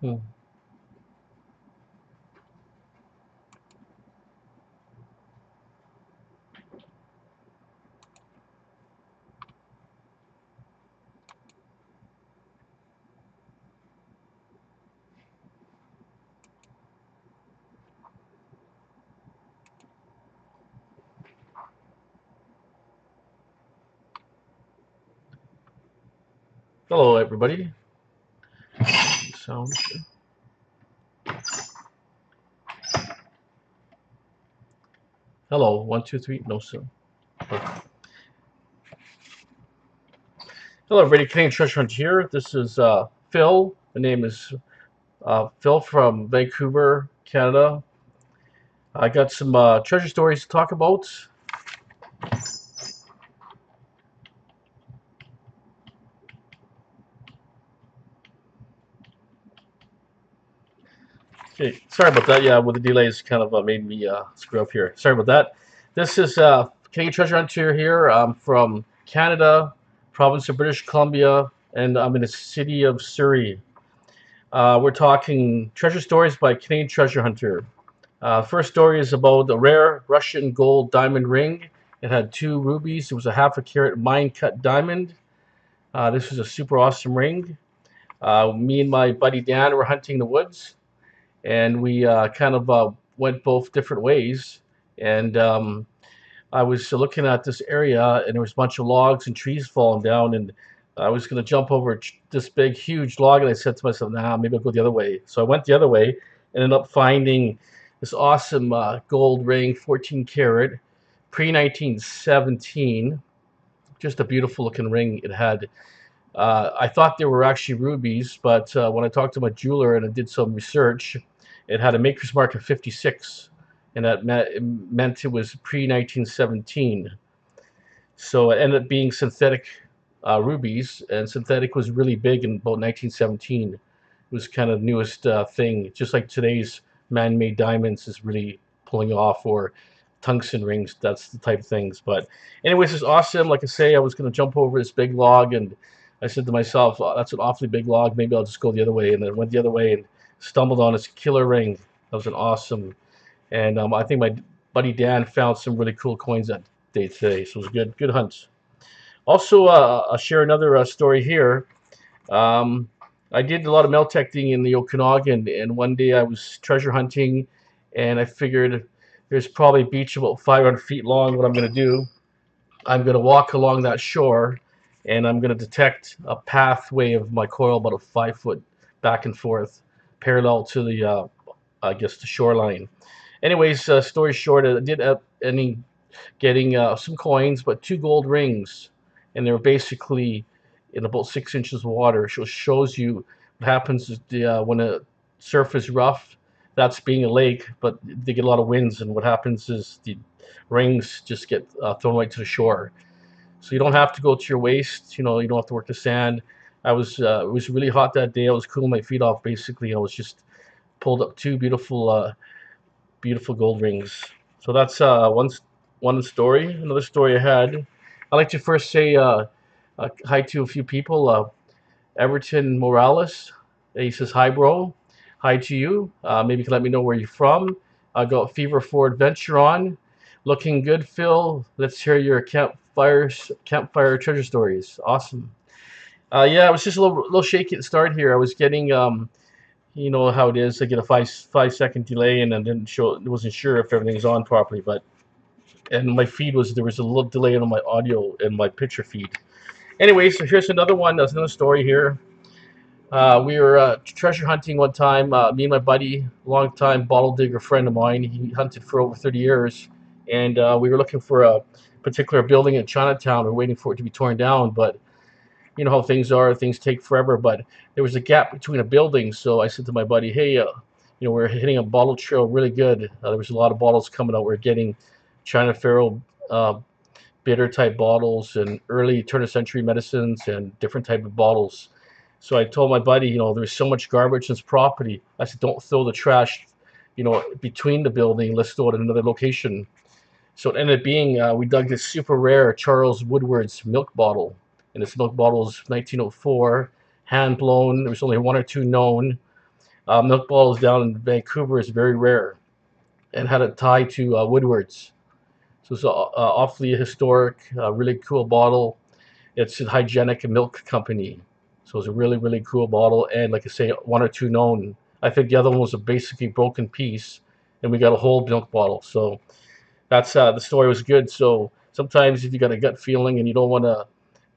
Hmm. Hello, everybody. Sound. Hello, one, two, three. No, sir. Oh. Hello, everybody. Canadian Treasure Hunt here. This is Phil. The name is Phil from Vancouver, Canada. I got some treasure stories to talk about. Okay, sorry about that. Yeah, with the delays, kind of made me screw up here. Sorry about that. This is Canadian Treasure Hunter here. I'm from Canada, province of British Columbia, and I'm in the city of Surrey. We're talking treasure stories by Canadian Treasure Hunter. First story is about a rare Russian gold diamond ring. It had two rubies. It was a half a carat mine cut diamond. This was a super awesome ring. Me and my buddy Dan were hunting the woods, and we kind of went both different ways. And I was looking at this area, and there was a bunch of logs and trees falling down, and I was going to jump over this big, huge log, and I said to myself, "Nah, maybe I'll go the other way." So I went the other way, and ended up finding this awesome gold ring, 14 karat, pre 1917. Just a beautiful looking ring. It had. I thought they were actually rubies, but when I talked to my jeweler and I did some research, it had a maker's mark of 56, and that meant it was pre 1917. So it ended up being synthetic rubies, and synthetic was really big in about 1917. It was kind of the newest thing, just like today's man-made diamonds is really pulling off, or tungsten rings. That's the type of things. But anyways, it's awesome. Like I say, I was going to jump over this big log, and I said to myself, oh, "That's an awfully big log. Maybe I'll just go the other way." And then went the other way and stumbled on this killer ring. That was an awesome. And I think my buddy Dan found some really cool coins that day today. So it was a good hunt. Also, I'll share another story here. Um, I did a lot of meltecting in the Okanagan, and one day I was treasure hunting, and I figured there's probably a beach about 500 feet long. What I'm going to do, I'm going to walk along that shore, and I'm going to detect a pathway of my coil about a 5 foot back and forth, parallel to the, I guess, the shoreline. Anyways, story short, I did end getting some coins, but two gold rings, and they were basically in about 6 inches of water. So it shows you what happens is when a surf is rough, that's being a lake, but they get a lot of winds, and what happens is the rings just get thrown right to the shore. So you don't have to go to your waist. You don't have to work the sand. It was really hot that day. I was cooling my feet off basically. I was just pulled up two beautiful gold rings. So that's one story. Another story I had. I'd like to first say hi to a few people. Everton Morales. He says, "Hi, bro. Hi to you. Maybe you can let me know where you're from." I got Fever for Adventure on. Looking good, Phil. Let's hear your campfire treasure stories. Awesome. Yeah, I was just a little shaky at the start here. I was getting you know how it is. I get a five second delay, and I didn't show. Wasn't sure if everything was on properly, but and my feed was there was a little delay on my audio and my picture feed. Anyway, so here's another one. There's another story here. We were treasure hunting one time. Me and my buddy, longtime bottle digger friend of mine. He hunted for over 30 years, and we were looking for a particular building in Chinatown. We were waiting for it to be torn down, but you know how things are. Things take forever. But there was a gap between a building, so I said to my buddy, "Hey, we're hitting a bottle trail really good. There was a lot of bottles coming out. We're getting China Farrow uh, bitter type bottles and early turn of century medicines and different type of bottles." So I told my buddy, there's so much garbage in this property. I said, "Don't throw the trash, between the building. Let's throw it in another location." So it ended up being we dug this super rare Charles Woodward's milk bottle, and this milk bottle is 1904, hand blown. There was only one or two known, Milk bottles down in Vancouver is very rare, and had a tie to Woodward's. So it's awfully historic, really cool bottle. It's a hygienic milk company. So it's a really, really cool bottle. And like I say, one or two known. I think the other one was a basically broken piece, and we got a whole milk bottle. So that's the story was good. So sometimes if you got a gut feeling and you don't want to,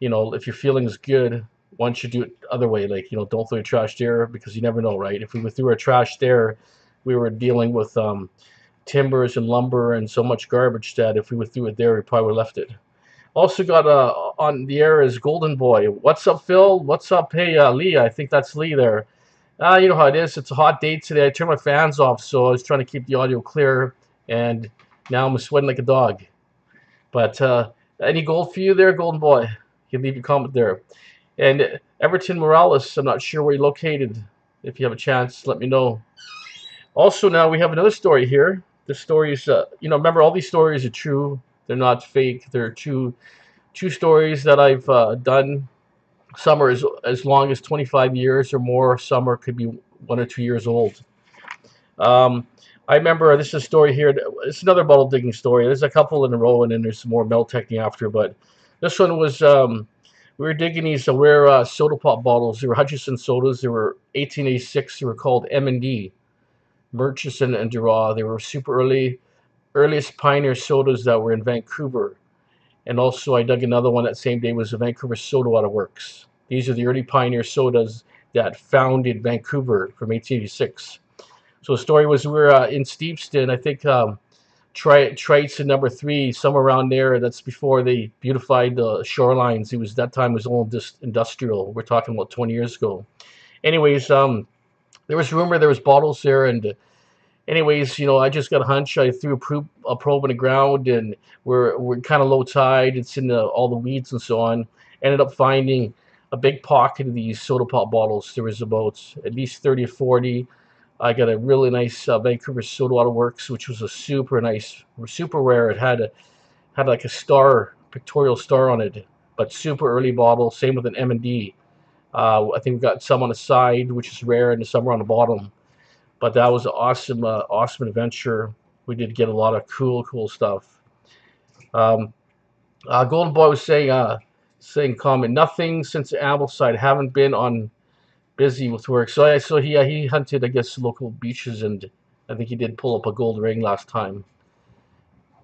if your feeling is good, why don't you do it other way? Like, don't throw your trash there, because you never know, right? If we threw our trash there, we were dealing with timbers and lumber and so much garbage that if we would threw it there, we probably would have left it. Also got on the air is Golden Boy. What's up, Phil? What's up? Hey, Lee. I think that's Lee there. You know how it is. It's a hot day today. I turned my fans off, so I was trying to keep the audio clear, and now I'm sweating like a dog. But any gold for you there, Golden Boy? You can leave your comment there. And Everton Morales, I'm not sure where you're located. If you have a chance, let me know. Also, now we have another story here. The story is, remember, all these stories are true. They're not fake. They're true stories that I've done. Some are as long as 25 years or more. Some could be 1 or 2 years old. I remember, this is a story here. It's another bottle digging story. There's a couple in a row, and then there's some more metal technique after. But this one was, we were digging these rare soda pop bottles. They were Hutchison sodas. They were 1886. They were called M&D, Murchison and Duraw. They were super earliest pioneer sodas that were in Vancouver. And also I dug another one that same day, was the Vancouver Soda Water Works. These are the early pioneer sodas that founded Vancouver from 1886. So the story was, we were in Steveston, I think Trites and number 3, somewhere around there. That's before they beautified the shorelines. That time was all just industrial. We're talking about 20 years ago. Anyways, there was rumor there was bottles there, and anyways, I just got a hunch. I threw a probe in the ground, and we're kind of low tide. It's in all the weeds and so on. Ended up finding a big pocket of these soda pop bottles. There was about at least 30 or 40. I got a really nice Vancouver Soda Water Works, which was a super nice, super rare. It had like a star, pictorial star on it, but super early bottle. Same with an M&D. I think we got some on the side, which is rare, and some on the bottom. But that was an awesome adventure. We did get a lot of cool stuff. Golden Boy was saying comment, nothing since Ambleside. Haven't been on busy with work. So he hunted, I guess, local beaches, and I think he did pull up a gold ring last time.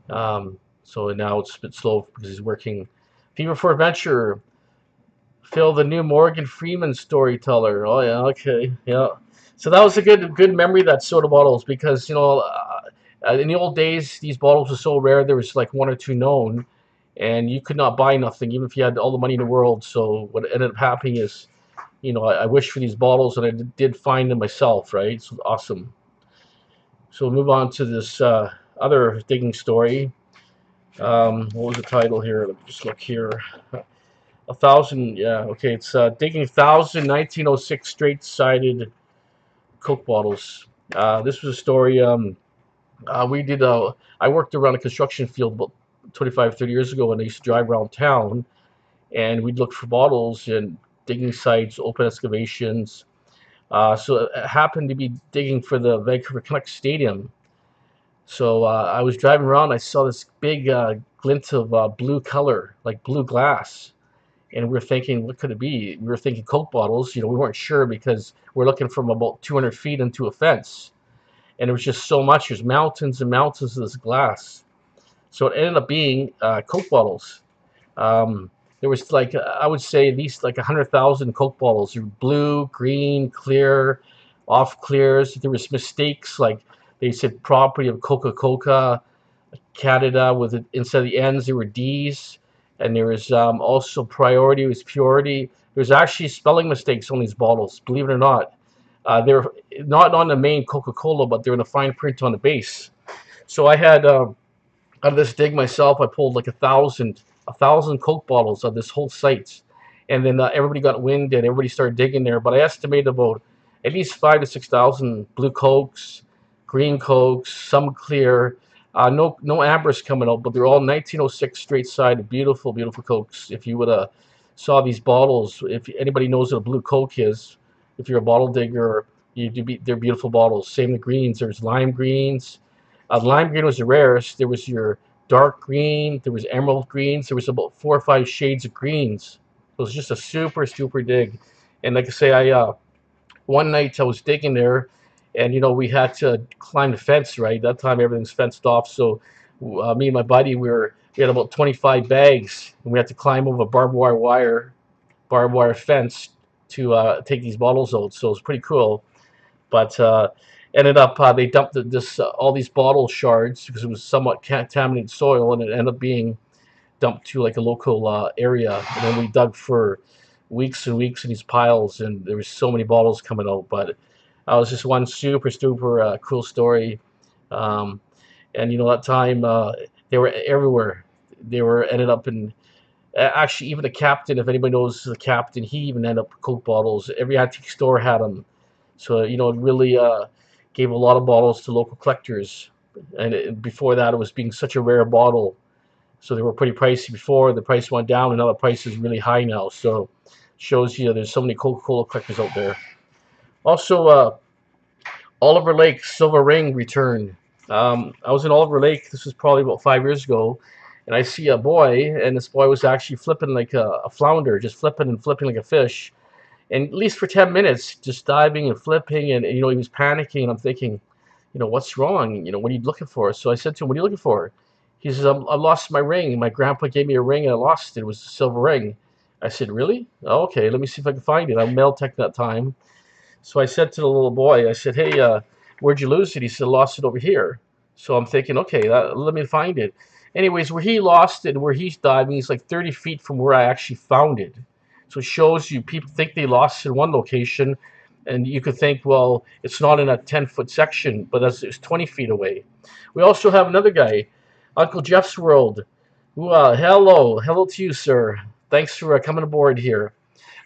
So now it's a bit slow because he's working. Fever for Adventure. Phil, the new Morgan Freeman storyteller. Oh yeah, okay, yeah. So that was a good memory, that soda bottles, because in the old days these bottles were so rare. There was like 1 or 2 known, and you could not buy nothing even if you had all the money in the world. So what ended up happening is, I wished for these bottles, and I did find them myself. Right, so awesome. So we'll move on to this other digging story. What was the title here? Let me just look here. 1,000, yeah, okay. It's digging 1,000 1906 straight-sided Coke bottles. This was a story. We did. I worked around a construction field about 25, 30 years ago, and I used to drive around town, and we'd look for bottles and digging sites, open excavations. So it happened to be digging for the Vancouver Canucks Stadium. So I was driving around. I saw this big glint of blue color, like blue glass. And we were thinking, what could it be? We were thinking Coke bottles. We weren't sure because we're looking from about 200 feet into a fence. And it was just so much. There's mountains and mountains of this glass. So it ended up being Coke bottles. There was I would say at least like 100,000 Coke bottles. They were blue, green, clear, off clears. There was mistakes, like they said property of Coca-Cola, Canada, with it, instead of the N's, there were D's. And there was also priority was purity. There's actually spelling mistakes on these bottles, believe it or not. They're not on the main Coca-Cola, but they're in the fine print on the base. So I had, out of this dig myself, I pulled like 1,000 Coke bottles of this whole site. And then everybody got wind, and everybody started digging there. But I estimate about at least 5,000 to 6,000 blue Cokes, green Cokes, some clear. No ambers coming out, but they're all 1906 straight-sided, beautiful Cokes. If you would have saw these bottles, if anybody knows what a blue Coke is, if you're a bottle digger, they're beautiful bottles. Same the greens. There's lime greens. Lime green was the rarest. There was your dark green. There was emerald greens. There was about 4 or 5 shades of greens. It was just a super dig. And like I say, I one night I was digging there, and we had to climb the fence. Right, that time everything's fenced off. So me and my buddy, we had about 25 bags, and we had to climb over barbed wire fence to take these bottles out. So it was pretty cool. But ended up they dumped this all these bottle shards because it was somewhat contaminated soil, and it ended up being dumped to like a local area. And then we dug for weeks and weeks in these piles, and there was so many bottles coming out. But was just one super cool story. Um, and that time they were everywhere. They were ended up in actually even the captain. If anybody knows the captain, he even ended up with Coke bottles. Every antique store had them. So it really gave a lot of bottles to local collectors. And before that, it was being such a rare bottle, so they were pretty pricey before. The price went down, and now the price is really high now. So shows there's so many Coca-Cola collectors out there. Also, Oliver Lake silver ring return. I was in Oliver Lake. This was probably about 5 years ago, and I see a boy, and this boy was actually flipping like a flounder, just flipping and flipping like a fish. And at least for 10 minutes, just diving and flipping, and he was panicking, and I'm thinking, what's wrong? What are you looking for? So I said to him, what are you looking for? He says, I lost my ring. My grandpa gave me a ring, and I lost it. It was a silver ring. I said, really? Oh, okay, let me see if I can find it. I'm mail tech that time. So I said to the little boy, I said, hey, where'd you lose it? He said, I lost it over here. So I'm thinking, okay, let me find it. Anyways, where he lost it and where he's diving, he's like 30 feet from where I actually found it. So it shows you people think they lost it in one location, and you could think, well, it's not in a 10-foot section, but it's 20 feet away. We also have another guy, Uncle Jeff's World. Hello to you, sir. Thanks for coming aboard here.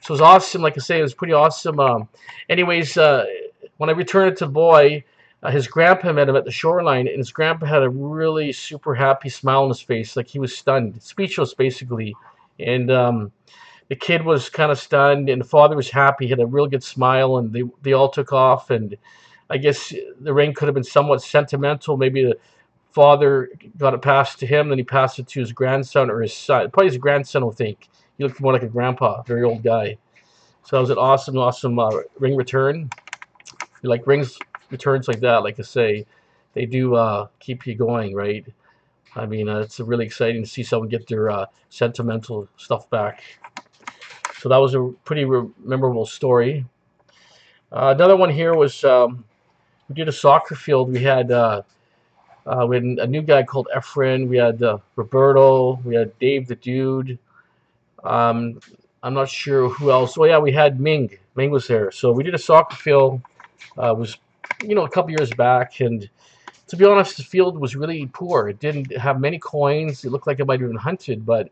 So it was awesome. Like I say, it was pretty awesome. Anyways, when I returned it to the boy, his grandpa met him at the shoreline, and his grandpa had a really super happy smile on his face, like he was stunned, speechless basically. And the kid was kind of stunned, and the father was happy. He had a real good smile, and they all took off. And I guess the ring could have been somewhat sentimental. Maybe the father got it passed to him, then he passed it to his grandson or his son. Probably his grandson, I think. He looked more like a grandpa, very old guy. So that was an awesome ring return. You like rings returns like that, like I say, they do keep you going, right? I mean, it's really exciting to see someone get their sentimental stuff back. So that was a pretty memorable story. Another one here was we did a soccer field. We had a new guy called Efren. We had Roberto. We had Dave the Dude. I'm not sure who else. Oh yeah, we had Ming. Ming was there. So we did a soccer field. It was a couple years back, and to be honest, the field was really poor. It didn't have many coins. It looked like it might have been hunted, but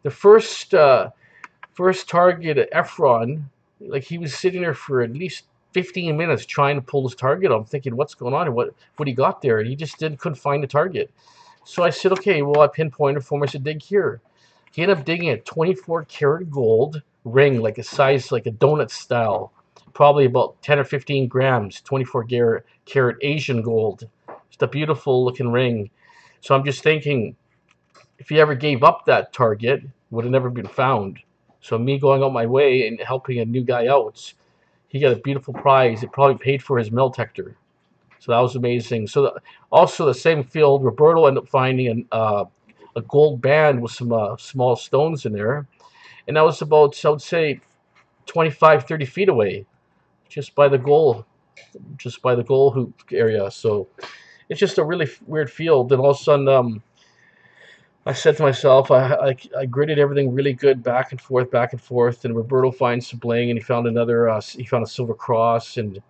the first target, Efron, like he was sitting there for at least 15 minutes trying to pull his target. I'm thinking, what's going on? What he got there? And he just couldn't find the target. So I said, okay, well, I pinpointed for him. I said, dig here. He ended up digging a 24 karat gold ring, like a size, like a donut style, probably about 10 or 15 grams, 24 karat Asian gold. Just a beautiful looking ring. So I'm just thinking, if he ever gave up that target, it would have never been found. So me going out my way and helping a new guy out, he got a beautiful prize. It probably paid for his metal detector. So that was amazing. So also the same field, Roberto ended up finding a gold band with some small stones in there. And that was about, I would say, 25, 30 feet away, just by the goal hoop area. So it's just a really weird field. And all of a sudden, I said to myself, I gridded everything really good, back and forth, and Roberto finds some bling, and he found he found a silver cross. And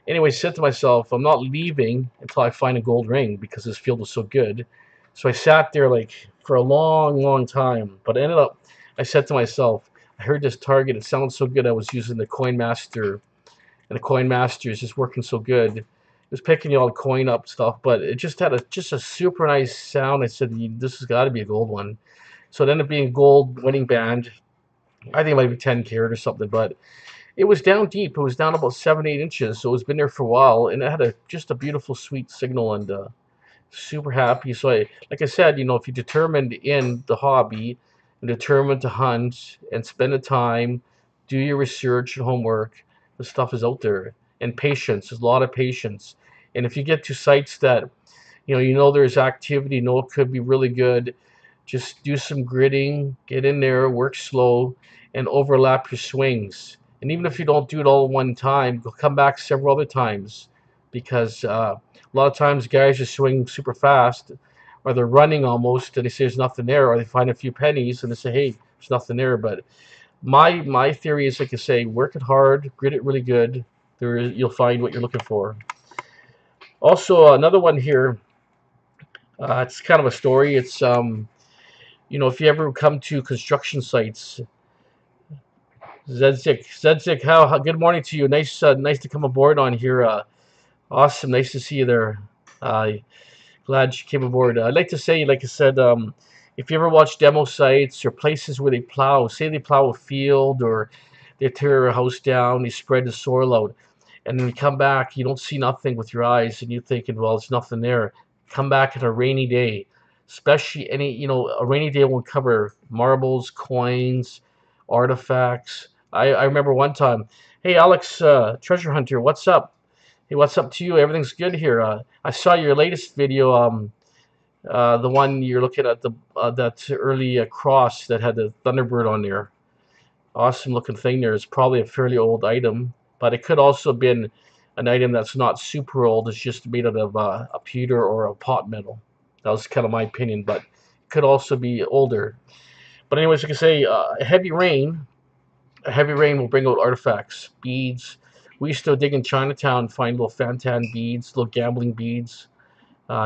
anyway, I said to myself, I'm not leaving until I find a gold ring, because this field was so good. So I sat there like for a long time, but I said to myself, I heard this target, it sounds so good. I was using the Coin Master, and the Coin Master is just working so good. It was picking all the coin up stuff, but it just had a super nice sound. I said, this has got to be a gold one. So it ended up being a gold wedding band. I think it might be 10 karat or something, but It was down deep. It was down about 7, 8 inches. So it's been there for a while, and it had just a beautiful, sweet signal, and super happy. So like I said, if you're determined in the hobby and determined to hunt and spend the time, do your research and homework, the stuff is out there. And patience, there's a lot of patience. And if you get to sites that there's activity, it could be really good, just do some gritting, get in there, work slow, and overlap your swings. And even if you don't do it all at one time, go come back several other times, because a lot of times guys are swinging super fast, or they're running almost, and they say there's nothing there, or they find a few pennies and they say, hey, there's nothing there. But my theory is, like I say, work it hard, grit it really good. You'll find what you're looking for. Also, another one here. It's kind of a story. It's if you ever come to construction sites, Zedzik, how good morning to you. Nice to come aboard on here. Awesome, nice to see you there. Uh, Glad you came aboard. I'd like to say, like I said, if you ever watch demo sites or places where they plow, say they plow a field or they tear a house down, they spread the soil out, and then you come back, you don't see nothing with your eyes, and you're thinking, well, there's nothing there. Come back on a rainy day, especially a rainy day will cover marbles, coins, artifacts. I remember one time, hey, Alex, treasure hunter, what's up? Hey, what's up to you? Everything's good here. I saw your latest video, the one you're looking at, that early cross that had the Thunderbird on there. Awesome looking thing there. It's probably a fairly old item, but it could also have been an item that's not super old. It's just made out of a pewter or a pot metal. That was kind of my opinion, but it could also be older. But anyways, like I say, a heavy rain will bring out artifacts, beads. We used to dig in Chinatown, find little Fantan beads, little gambling beads,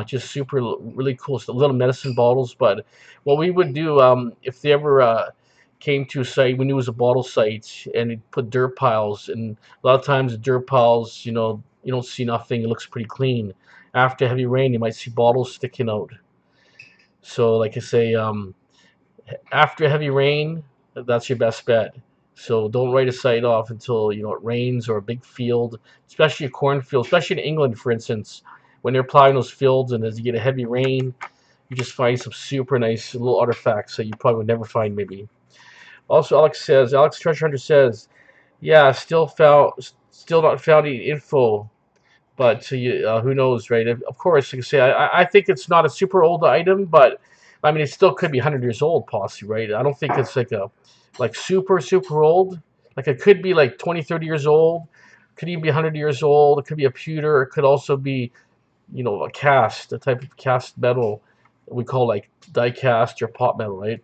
just super, really cool stuff, little medicine bottles. But what we would do, if they ever came to a site, we knew it was a bottle site, and it put dirt piles, and a lot of times the dirt piles, you don't see nothing, it looks pretty clean. After heavy rain, you might see bottles sticking out. So, like I say, after heavy rain, that's your best bet. So don't write a site off until it rains, or a big field, especially a cornfield, especially in England, for instance, when they're plowing those fields, and as you get a heavy rain, you just find some super nice little artifacts that you probably would never find, maybe. Also, Alex Treasure Hunter says, yeah, still not found any info, but who knows, right? Of course, like I say, I think it's not a super old item, but I mean, it still could be 100 years old, possibly, right? I don't think it's like super, super old. Like, it could be like 20, 30 years old. Could even be 100 years old. It could be a pewter. It could also be, a type of cast metal that we call like die cast or pot metal, right?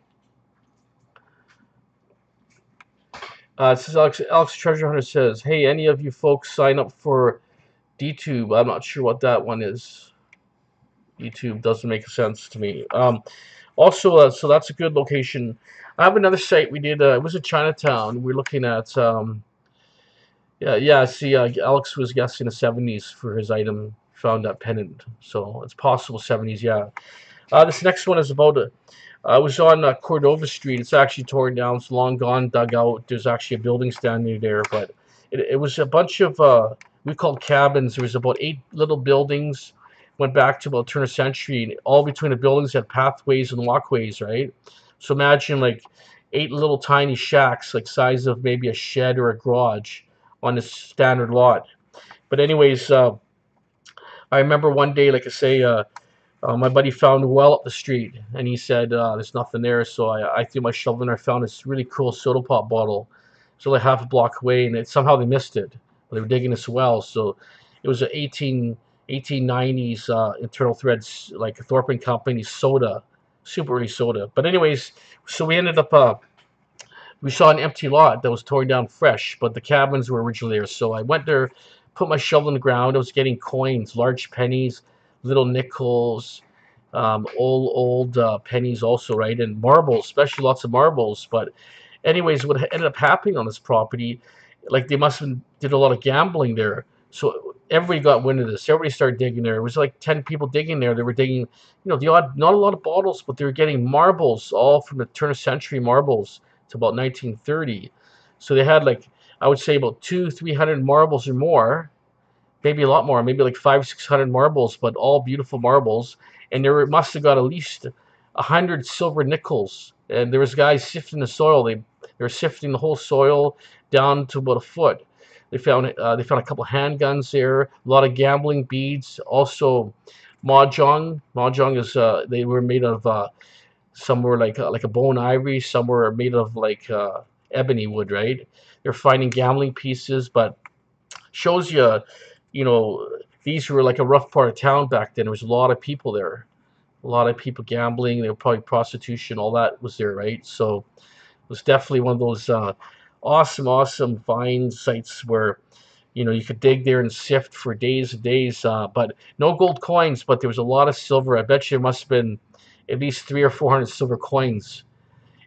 This is Alex Treasure Hunter says, hey, any of you folks sign up for DTube? I'm not sure what that one is. YouTube doesn't make sense to me. Also, so that's a good location. I have another site we did. It was in Chinatown. We're looking at, yeah. See, Alex was guessing the 70s for his item. Found that pennant, so it's possible 70s. Yeah. This next one is about I was on Cordova Street. It's actually torn down. It's long gone, dug out. There's actually a building standing there, but it was a bunch of we called cabins. There was about 8 little buildings. Went back to about turn of century, and all between the buildings had pathways and walkways, right? So imagine like 8 little tiny shacks, like size of maybe a shed or a garage, on this standard lot. But anyways, I remember one day, like I say, my buddy found a well up the street, and he said there's nothing there. So I threw my shovel in there. I found this really cool soda pop bottle. It's only half a block away, and somehow they missed it. They were digging this well, so it was an 1890s internal threads, like a Thorpe and Company soda, super early soda. But anyways, so we ended up we saw an empty lot that was torn down fresh, but the cabins were originally there. So I went there, put my shovel in the ground. I was getting coins, large pennies, little nickels, old pennies also, right? And marbles, especially lots of marbles. But anyways, what ended up happening on this property, like they must have did a lot of gambling there. So everybody got wind of this. Everybody started digging there. It was like 10 people digging there. They were digging, the odd, not a lot of bottles, but they were getting marbles, all from the turn of century marbles to about 1930. So they had like I would say about 200-300 marbles or more, maybe a lot more, maybe like 500-600 marbles, but all beautiful marbles. And there must have got at least 100 silver nickels. And there was guys sifting the soil. They were sifting the whole soil down to about a foot. They found a couple handguns there, a lot of gambling beads, also mahjong. Mahjong is they were made of some were like a bone ivory, some were made of like ebony wood, right? They're finding gambling pieces, but shows you, you know, these were like a rough part of town back then. There was a lot of people there, a lot of people gambling. There were probably prostitution, all that was there, right? So it was definitely one of those awesome find sites where you could dig there and sift for days and days. But no gold coins, but there was a lot of silver. I bet you there must have been at least 300 or 400 silver coins,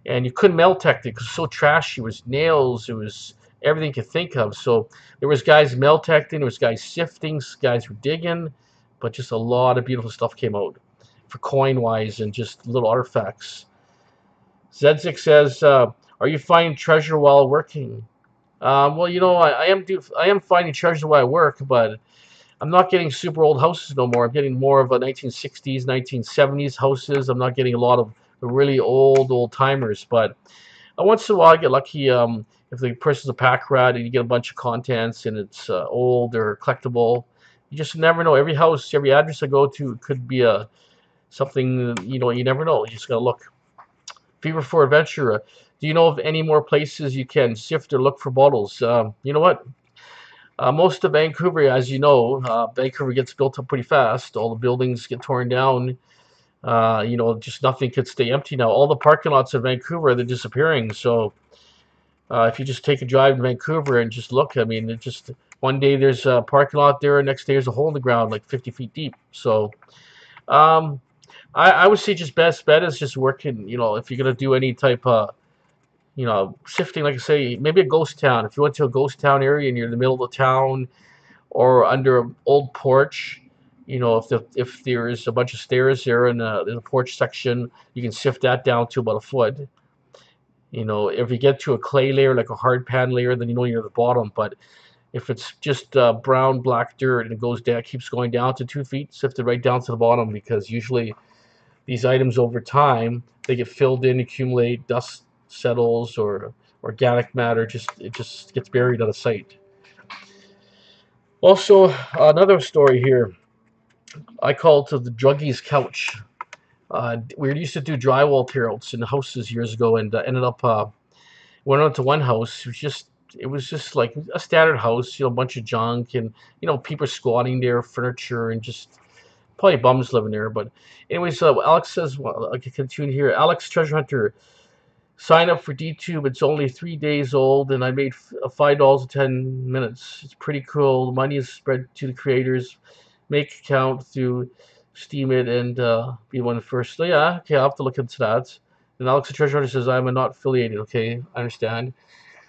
and you couldn't metal detect it because it was so trashy. It was nails, it was everything you could think of. So there was guys metal detecting, there was guys sifting, guys were digging, but just a lot of beautiful stuff came out for coin wise and just little artifacts. Zedzik says, "Are you finding treasure while working?" Well, I am finding treasure while I work, but I'm not getting super old houses no more. I'm getting more of a 1960s, 1970s houses. I'm not getting a lot of the really old timers, but once in a while I get lucky. If the person's a pack rat and you get a bunch of contents and it's old or collectible, you just never know. Every house, every address I go to could be something. You never know. You just gotta look. Fever for Adventure. Do you know of any more places you can sift or look for bottles? You know what? Most of Vancouver, as you know, Vancouver gets built up pretty fast. All the buildings get torn down. Just nothing could stay empty now. All the parking lots in Vancouver, they're disappearing. So if you just take a drive to Vancouver and just look, I mean, one day there's a parking lot there, and next day there's a hole in the ground like 50 feet deep. So um, I would say just best bet is just working. If you're gonna do any type of sifting, like I say, maybe a ghost town. If you went to a ghost town area and you're in the middle of the town or under an old porch, if there's a bunch of stairs there in the porch section, you can sift that down to about a foot. If you get to a clay layer, like a hard pan layer, then you're at the bottom. But if it's just brown, black dirt and it goes down, keeps going down to 2 feet, sift it right down to the bottom, because usually these items over time, they get filled in, accumulate, dust settles, or organic matter, it just gets buried out of sight. Also, another story here, I call it the druggie's couch. We used to do drywall tear-outs in houses years ago, and ended up went on to one house. It was just like a standard house, a bunch of junk, and people squatting there, furniture, and just probably bums living there. But anyways, Alex says, well, I can continue here. Alex Treasure Hunter, sign up for DTube. It's only 3 days old, and I made $5 in 10 minutes. It's pretty cool. The money is spread to the creators. Make account through Steam it and be one of the first. So yeah, okay, I'll have to look into that. And Alex the Treasure Hunter says, I'm not affiliated. Okay, I understand.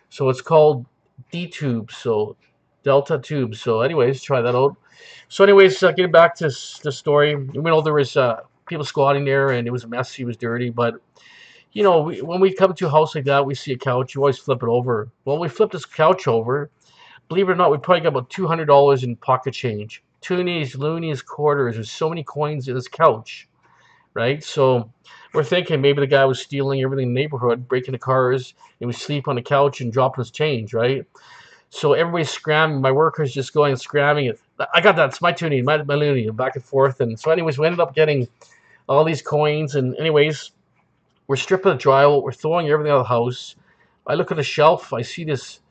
So it's called DTube, so Delta Tube. So anyways, try that out. So anyways, getting back to the story, there was people squatting there, and it was messy, it was dirty, but when we come to a house like that, we see a couch, you always flip it over. Well, we flipped this couch over. Believe it or not, we probably got about $200 in pocket change. Toonies, loonies, quarters. There's so many coins in this couch, right? So we're thinking maybe the guy was stealing everything in the neighborhood, breaking the cars, and we sleep on the couch and dropping his change, right? So everybody's scrambling. My workers just going and scrambling. I got that. It's my toonie, my loony, back and forth. And so anyways, we ended up getting all these coins. And anyways, we're stripping the drywall. We're throwing everything out of the house. I look at the shelf. I see this,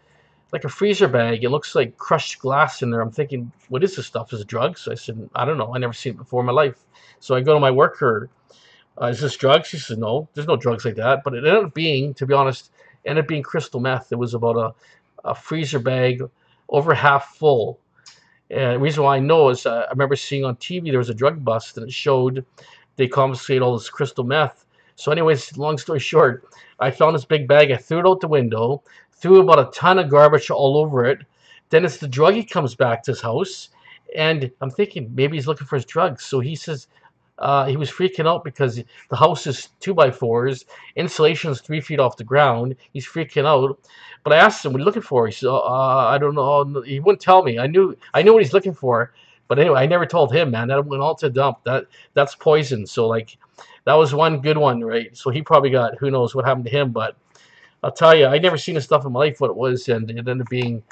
like a freezer bag. It looks like crushed glass in there. I'm thinking, what is this stuff? Is it drugs? I said, I don't know. I never seen it before in my life. So I go to my worker. Is this drugs? She said, no, there's no drugs like that. But it ended up being, to be honest, crystal meth. It was about a freezer bag over half full. And the reason why I know is I remember seeing on TV there was a drug bust, and it showed they confiscated all this crystal meth. So anyways, long story short, I found this big bag. I threw it out the window, threw about a ton of garbage all over it. Then it's the druggie comes back to his house, and I'm thinking maybe he's looking for his drugs. So he says, He was freaking out because the house is 2x4s, insulation is 3 feet off the ground. He's freaking out. But I asked him, "What are you looking for?" He said, "I don't know." He wouldn't tell me. I knew what he's looking for, but anyway, I never told him, man. That went all to dump. That's poison. So like, that was one good one, right? So he probably got, who knows what happened to him, but I'll tell you, I never seen this stuff in my life. What it was, and it ended up being,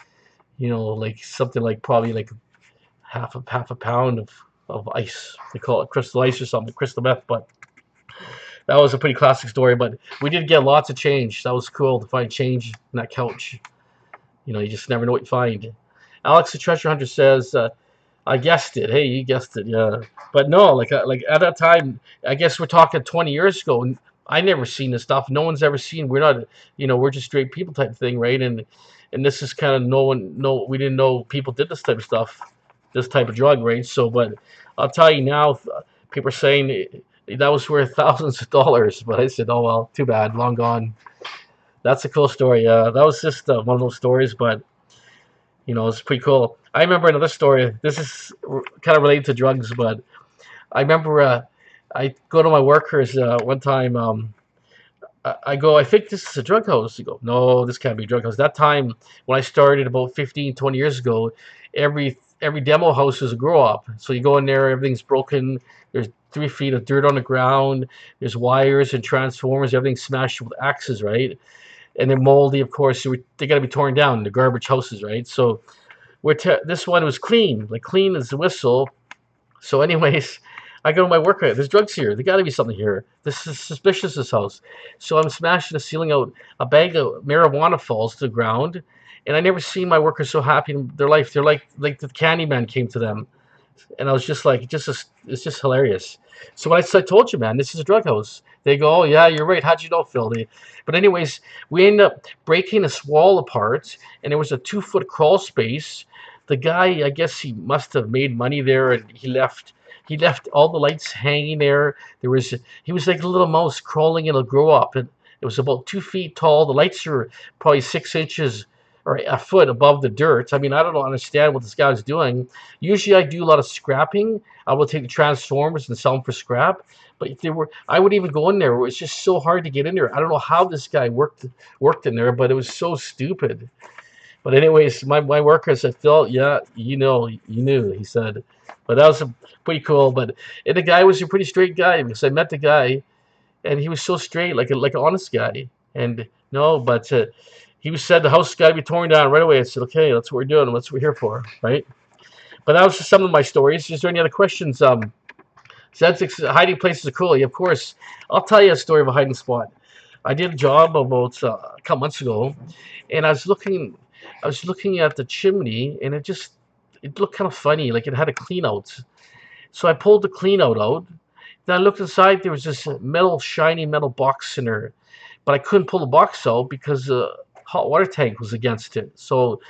like something like probably like half a pound of ice. They call it crystal ice or something, crystal meth. But that was a pretty classic story. But we did get lots of change. That was cool to find change in that couch. You just never know what you find. Alex the Treasure Hunter says, "I guessed it." Hey, you guessed it, yeah. But no, like at that time, I guess we're talking 20 years ago, and I never seen this stuff. No one's ever seen. We're not, we're just straight people type thing, right? And this is kind of no, we didn't know people did this type of stuff, this type of drug, right? So, but I'll tell you now, people are saying that was worth thousands of dollars, but I said, oh well, too bad, long gone. That's a cool story. That was just one of those stories, but it's pretty cool. I remember another story. This is kind of related to drugs, but I remember I go to my workers one time. I go, I think this is a drug house. You go, no, this can't be a drug house. That time when I started about 15, 20 years ago, every demo house was a grow up. So you go in there, everything's broken. There's 3 feet of dirt on the ground. There's wires and transformers. Everything's smashed with axes, right? And they're moldy, of course. So they got to be torn down. The garbage houses, right? So this one was clean, like clean as a whistle. So, anyways, I go to my worker. There's drugs here. There got to be something here. This is suspicious, this house. So I'm smashing the ceiling out. A bag of marijuana falls to the ground, and I never seen my workers so happy in their life. They're like the Candyman came to them, and I was just like, it's just hilarious. So when I told you, man, this is a drug house. They go, oh yeah, you're right. How'd you know, Phil? But anyways, we ended up breaking this wall apart, and there was a 2-foot crawl space. The guy, I guess he must have made money there, and he left all the lights hanging there. He was like a little mouse crawling in a grow up, and it was about 2 feet tall. The lights are probably 6 inches or a foot above the dirt. I mean, I don't understand what this guy was doing. Usually I do a lot of scrapping. I will take the transformers and sell them for scrap. But I would even go in there. It's just so hard to get in there. I don't know how this guy worked in there, but it was so stupid. But anyways, my worker said, Phil, yeah, you knew, he said. But that was pretty cool. And the guy was a pretty straight guy, because I met the guy, and he was so straight, like an honest guy. And no, but he said the house got to be torn down right away. I said, okay, that's what we're doing. That's what we're here for, right? But that was just some of my stories. Is there any other questions? Hiding places are cool. Yeah, of course. I'll tell you a story of a hiding spot. I did a job about a couple months ago, and I was looking at the chimney, and it looked kind of funny, like it had a clean out. So I pulled the clean out. Then I looked inside. There was this shiny metal box in there, but I couldn't pull the box out because the hot water tank was against it. So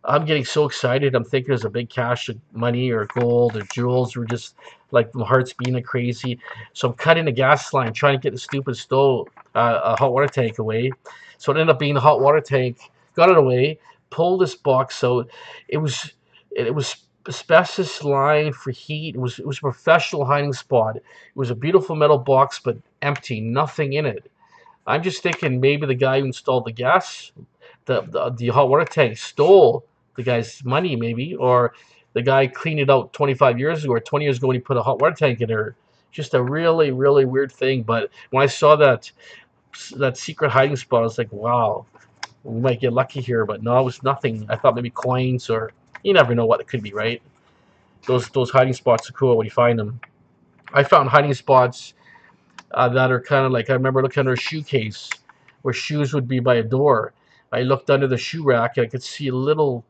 I'm getting so excited. I'm thinking there's a big cache of money or gold or jewels, or just like my heart's beating crazy. So I'm cutting the gas line, trying to get the stupid stove, a hot water tank away. So it ended up being the hot water tank. Got it away. Pulled this box out. It was asbestos lined for heat. It was a professional hiding spot. It was a beautiful metal box, but empty, nothing in it. I'm just thinking maybe the guy who installed the gas, the hot water tank, stole the guy's money, maybe, or the guy cleaned it out 25 years ago or 20 years ago when he put a hot water tank in there. Just a really, really weird thing. But when I saw that secret hiding spot, I was like, wow, we might get lucky here. But no, it was nothing. I thought maybe coins, or you never know what it could be, right? Those hiding spots are cool when you find them. I found hiding spots that are kind of like, I remember looking under a shoe case where shoes would be by a door. I looked under the shoe rack, and I could see a little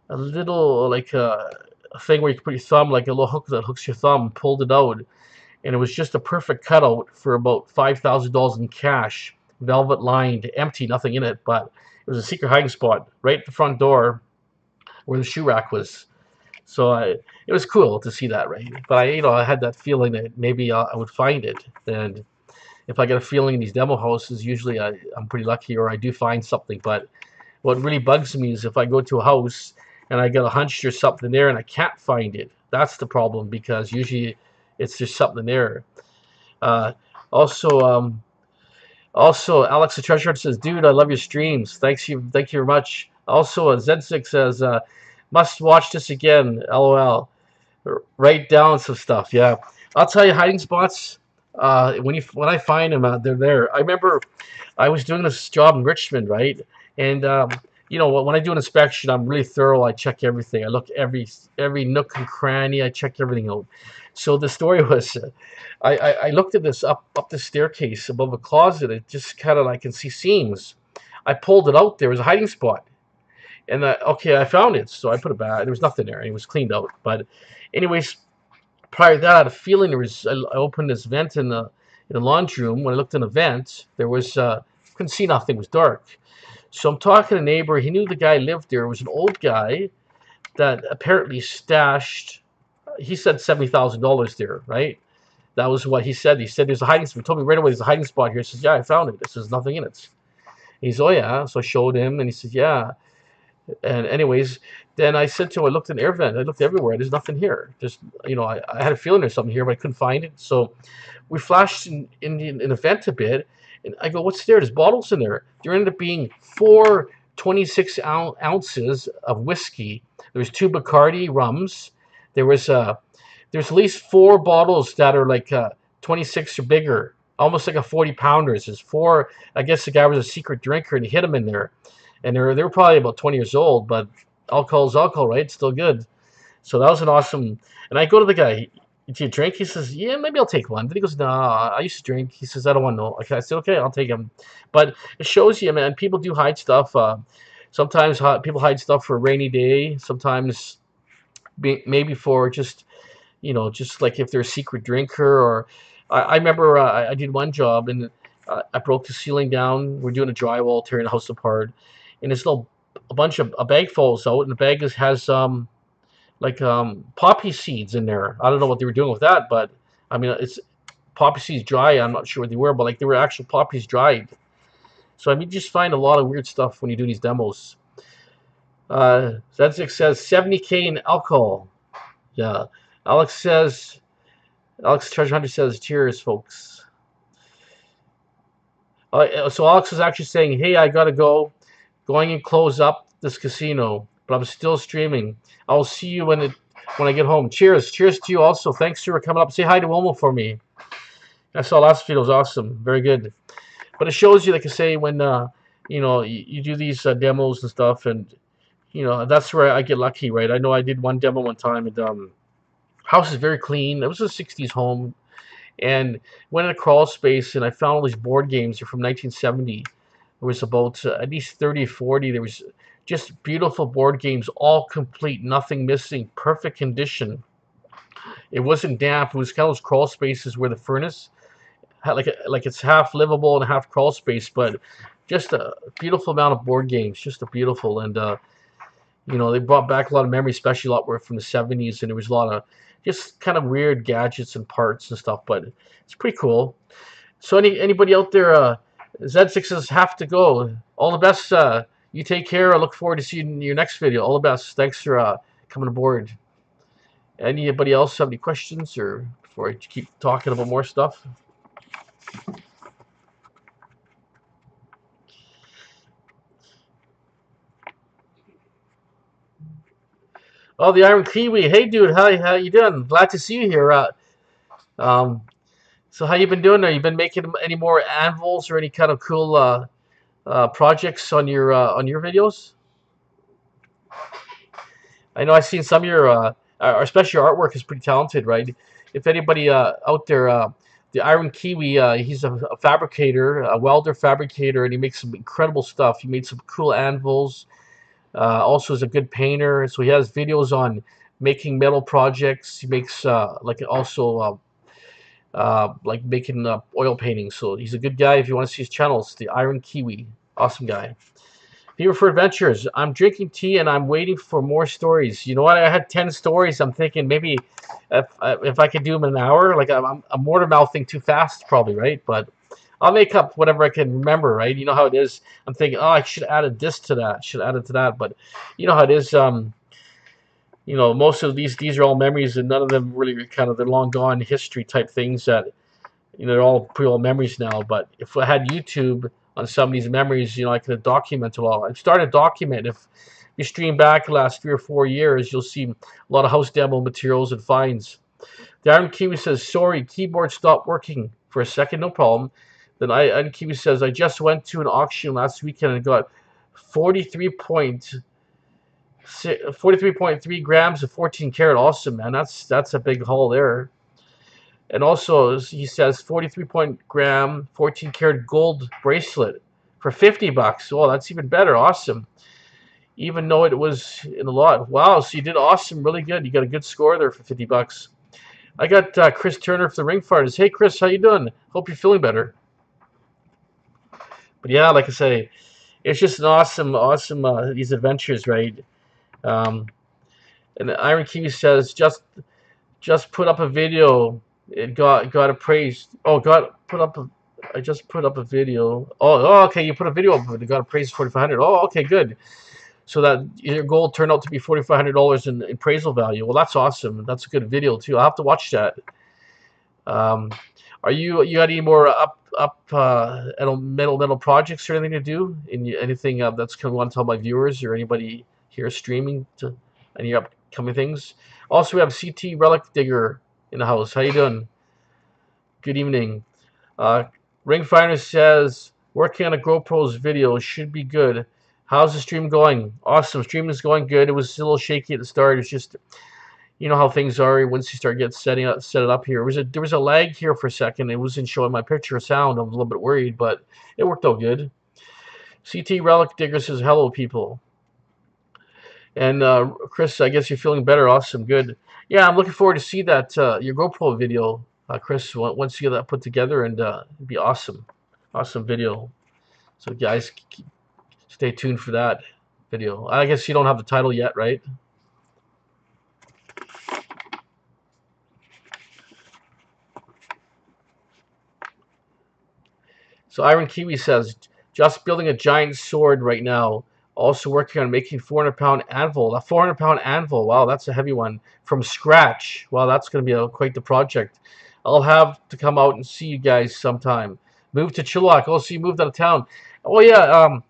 like a thing where you could put your thumb, like a little hook that hooks your thumb, pulled it out, and it was just a perfect cutout for about $5,000 in cash, velvet lined, empty, nothing in it, but it was a secret hiding spot right at the front door where the shoe rack was. So it was cool to see that, right? But I had that feeling that maybe I would find it, and if I get a feeling in these demo houses, usually I'm pretty lucky, or I do find something. But what really bugs me is if I go to a house and I get a hunch there's something there and I can't find it. That's the problem, because usually it's just something there. Uh, also, also, Alex the Treasure Hunter says, "Dude, I love your streams. Thank you very much." Also, Z6 says, "Must watch this again." LOL. Write down some stuff. Yeah, I'll tell you, hiding spots. When I find them, they're there. I remember I was doing this job in Richmond, right? And you know, when I do an inspection, I'm really thorough. I check everything. I look every nook and cranny. I check everything out. So the story was, I looked at this up the staircase above a closet. It just kind of, I can see seams. I pulled it out. There was a hiding spot, and okay, I found it. So I put it back. There was nothing there. It was cleaned out. But anyways, prior to that, I had a feeling there was. I opened this vent in the laundry room. When I looked in the vent, there was couldn't see nothing. It was dark. So I'm talking to a neighbor. He knew the guy lived there. It was an old guy that apparently stashed. He said $70,000 there, right? That was what he said. He said there's a hiding spot. He told me right away there's a hiding spot here. He says, "Yeah, I found it. There's nothing in it." He says, "Oh yeah." So I showed him, and he says, "Yeah." And anyways, then I said to him, I looked in the air vent. I looked everywhere. There's nothing here. Just, you know, I had a feeling there's something here, but I couldn't find it. So we flashed in the vent a bit, and I go, "What's there?" There's bottles in there. There ended up being four 26 ounces of whiskey. There was two Bacardi rums. There was there's at least four bottles that are like 26 or bigger, almost like a 40-pounders. There's four. I guess the guy was a secret drinker, and he hid them in there. And they were probably about 20 years old, but alcohol's alcohol, right? It's still good. So that was an awesome. And I go to the guy. "Do you drink?" He says, "Yeah, maybe I'll take one." Then he goes, "Nah, I used to drink." He says, "I don't want no." Okay, I said, "Okay, I'll take him." But it shows you, man. People do hide stuff. Sometimes people hide stuff for a rainy day. Sometimes maybe for just, you know, just like if they're a secret drinker. Or I remember I did one job, and I broke the ceiling down. We're doing a drywall, tearing the house apart, and this little a bag falls out, and the bag has like poppy seeds in there. I don't know what they were doing with that, but I mean, it's poppy seeds dry. I'm not sure what they were, but like they were actual poppies dried. So I mean, you just find a lot of weird stuff when you do these demos. Zedzik says 70K in alcohol. Yeah. Alex says, Alex Treasure Hunter says, "Cheers, folks." So Alex is actually saying, "Hey, I gotta go. Going and close up this casino, but I'm still streaming. I'll see you when I get home." Cheers. Cheers to you also. Thanks for coming up. Say hi to Wilma for me. I saw last video. It was awesome. Very good. But it shows you, like I say, when you know, you do these demos and stuff, and you know, that's where I get lucky, right? I know I did one demo one time, and house is very clean. It was a 60s home, and went in a crawl space, and I found all these board games. They're from 1970. There was about at least 30, 40. There was just beautiful board games, all complete, nothing missing, perfect condition. It wasn't damp. It was kind of those crawl spaces where the furnace had like it's half livable and half crawl space, but just a beautiful amount of board games, just a beautiful. And you know, they brought back a lot of memories, especially a lot were from the 70s, and there was a lot of just kind of weird gadgets and parts and stuff, but it's pretty cool. So anybody out there, Z6 says, "Have to go." All the best. You take care. I look forward to seeing your next video. All the best. Thanks for coming aboard. Anybody else have any questions, or before I keep talking about more stuff? Oh, the Iron Kiwi. Hey, dude. How you doing? Glad to see you here. Um, so how you been doing? Are you been making any more anvils or any kind of cool projects on your videos? I know I've seen some of your, especially your artwork is pretty talented, right? If anybody out there, the Iron Kiwi, he's a fabricator, a welder fabricator, and he makes some incredible stuff. He made some cool anvils. Also is a good painter, so he has videos on making metal projects. He makes like also like making oil paintings. So he's a good guy. If you want to see his channels, the Iron Kiwi, awesome guy. Fever for Adventures. I'm drinking tea and I'm waiting for more stories. You know what? I had 10 stories. I'm thinking maybe if I could do them in an hour, like I'm water mouthing too fast, probably, right? But I'll make up whatever I can remember, right? You know how it is. I'm thinking, oh, I should have added this to that. Should have added to that. But you know how it is. You know, most of these are all memories, and none of them really kind of they're long gone history type things that you know they're all pretty old memories now. But if I had YouTube on some of these memories, you know, I could document it all. I've started document. If you stream back the last 3 or 4 years, you'll see a lot of house demo materials and finds. Darren Kiwi says, sorry, keyboard stopped working for a second, no problem. Then and Kiwi says, I just went to an auction last weekend and got 43.3 grams of 14 karat. Awesome, man. That's a big haul there. And also, he says 43 gram 14 karat gold bracelet for $50. Oh, that's even better. Awesome. Even though it was in a lot. Wow, so you did awesome, really good. You got a good score there for $50. I got Chris Turner for the Ring Fighters. Hey, Chris, how you doing? Hope you're feeling better. But yeah, like I say, it's just an awesome these adventures, right? And Iron Kiwi says just put up a video. It got appraised. Oh, I just put up a video. Okay, you put a video up. It got appraised $4,500. Oh, okay, good. So that your gold turned out to be $4,500 in appraisal value. Well, that's awesome. That's a good video too. I'll have to watch that. Are you got any more metal projects or anything to do? Anything that's going to want to tell my viewers or anybody here streaming to any upcoming things? Also, we have CT Relic Digger in the house. How you doing? Good evening. Ringfinder says working on a GoPro's video should be good. How's the stream going? Awesome. Stream is going good. It was a little shaky at the start. It's just, you know how things are once you start set it up here. There was a lag here for a second. It wasn't showing my picture or sound. I was a little bit worried, but it worked out good. CT Relic Digger says hello, people. And Chris, I guess you're feeling better. Awesome, good. Yeah, I'm looking forward to see that your GoPro video, Chris. Once you get that put together, and it'd be awesome video. So guys, stay tuned for that video. I guess you don't have the title yet, right? So Iron Kiwi says, just building a giant sword right now. Also working on making 400-pound anvil. A 400-pound anvil. Wow, that's a heavy one. From scratch. Wow, that's going to be quite the project. I'll have to come out and see you guys sometime. Move to Chilliwack. Oh, so you moved out of town. Oh, yeah.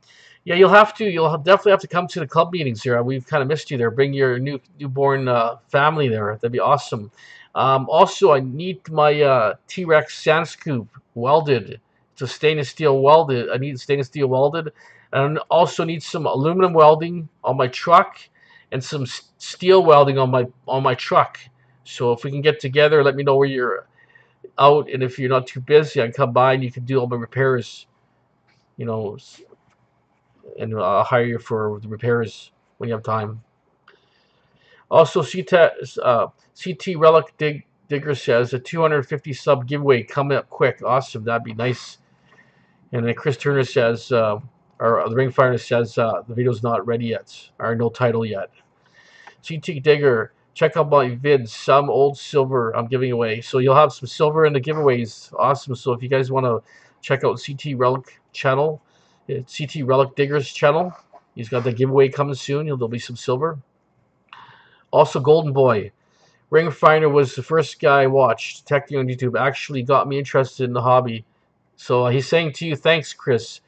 Yeah, you'll definitely have to come to the club meetings here. We've kind of missed you there. Bring your newborn family there. That'd be awesome. Also, I need my T-Rex sand scoop welded. It's a stainless steel welded. I need stainless steel welded. And also need some aluminum welding on my truck and some steel welding on my truck. So if we can get together, let me know where you're out, and if you're not too busy, I can come by and you can do all my repairs. You know, and I'll hire you for the repairs when you have time. Also, CT Relic Digger says a 250 sub giveaway coming up quick. Awesome, that'd be nice. And then Chris Turner says, or the Ring Fighter says, the video's not ready yet, or no title yet. CT Digger, check out my vids. Some old silver I'm giving away. So you'll have some silver in the giveaways. Awesome. So if you guys want to check out CT Relic channel, CT Relic Digger's channel, he's got the giveaway coming soon. There'll be some silver. Also, Golden Boy. Ring Finder was the first guy I watched. Detector on YouTube actually got me interested in the hobby. So he's saying to you, thanks, Chris.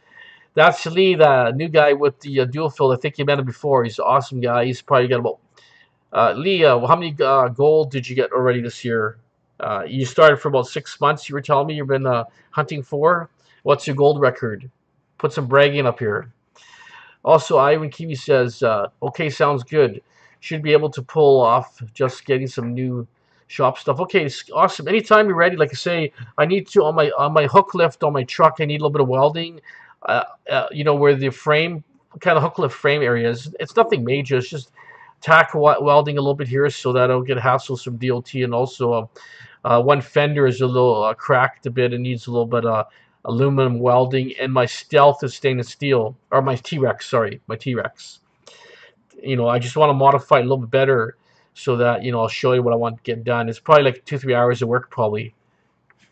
That's Lee, the new guy with the dual field. I think you met him before. He's an awesome guy. He's probably got about... Lee, how many gold did you get already this year? You started for about 6 months. You were telling me you've been hunting for. What's your gold record? Put some bragging up here. Also, Ivan Kiwi says, okay, sounds good. Should be able to pull off just getting some new shop stuff. Okay, awesome. Anytime you're ready, like I say, I need to, on my hook lift on my truck, I need a little bit of welding. You know, where the frame, kind of hook lift frame area is. It's nothing major. It's just tack welding a little bit here so that I don't get hassles from DOT. And also, one fender is a little cracked a bit and needs a little bit of aluminum welding. And my Stealth is stainless steel, or my T-Rex, sorry, my T-Rex. You know, I just want to modify it a little bit better so that, you know, I'll show you what I want to get done. It's probably like 2-3 hours of work, probably,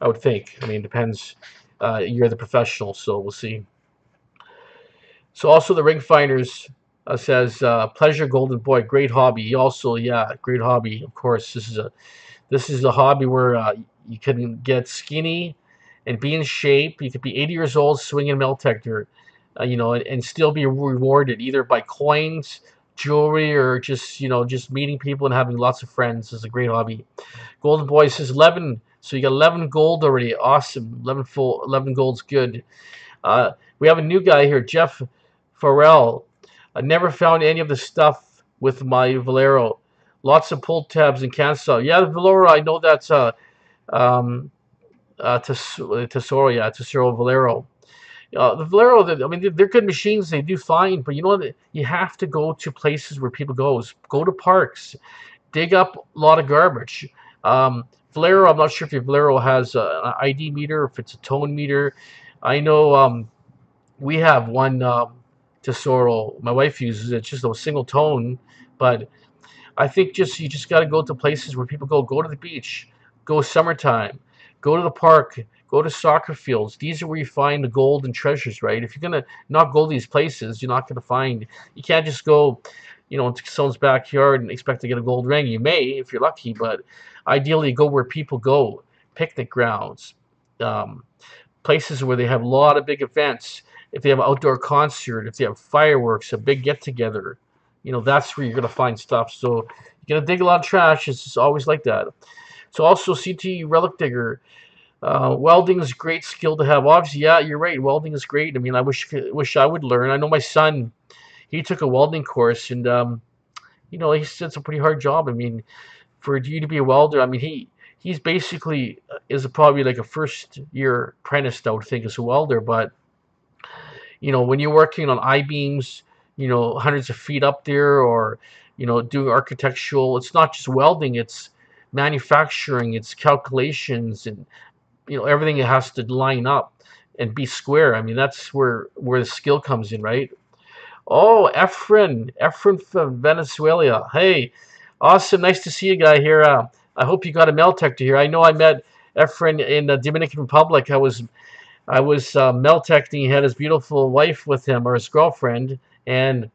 I would think. I mean, it depends. You're the professional, so we'll see. So also the ring finders, Says pleasure, golden boy, great hobby. He also, yeah, great hobby. Of course, this is a hobby where you can get skinny and be in shape. You could be 80 years old swinging a metal detector, and still be rewarded either by coins, jewelry, or just just meeting people and having lots of friends. Is a great hobby. Golden boy says 11. So you got 11 gold already. Awesome. 11 gold's good. We have a new guy here, Jeff Farrell. I never found any of the stuff with my Valero. Lots of pull tabs and cancel. Yeah, the Valero, I know that's um, Tesoro, yeah, Tesoro Valero. The Valero, I mean, they're good machines. They do fine, but you know what? You have to go to places where people goes. Go to parks. Dig up a lot of garbage. Valero, I'm not sure if your Valero has an ID meter, if it's a tone meter. I know we have one Tesoro. My wife uses it. It's just a single tone, but I think just you just got to go to places where people go. Go to the beach. Go summertime. Go to the park. Go to soccer fields. These are where you find the gold and treasures, right? If you're gonna not go to these places, you're not gonna find. You can't just go, into someone's backyard and expect to get a gold ring. You may if you're lucky, but ideally go where people go. Picnic grounds, um, places where they have a lot of big events. If they have an outdoor concert, if they have fireworks, a big get together, that's where you're gonna find stuff. So you're gonna dig a lot of trash. It's just always like that. So also CT Relic Digger. Welding is a great skill to have. Obviously, yeah, you're right. Welding is great. I mean, I wish I would learn. I know my son, he took a welding course, and he said it's a pretty hard job. I mean, for you to be a welder, I mean, he's basically is probably like a first year apprentice, I would think, as a welder. But when you're working on I-beams, hundreds of feet up there, or doing architectural, it's not just welding, it's manufacturing, it's calculations, and everything has to line up and be square. I mean, that's where the skill comes in, right? Oh, Efren from Venezuela. Hey, awesome, nice to see you, guy here. I hope you got a mail detector here. I know I met Efren in the Dominican Republic. I was mail detecting. He had his beautiful wife with him, or his girlfriend, and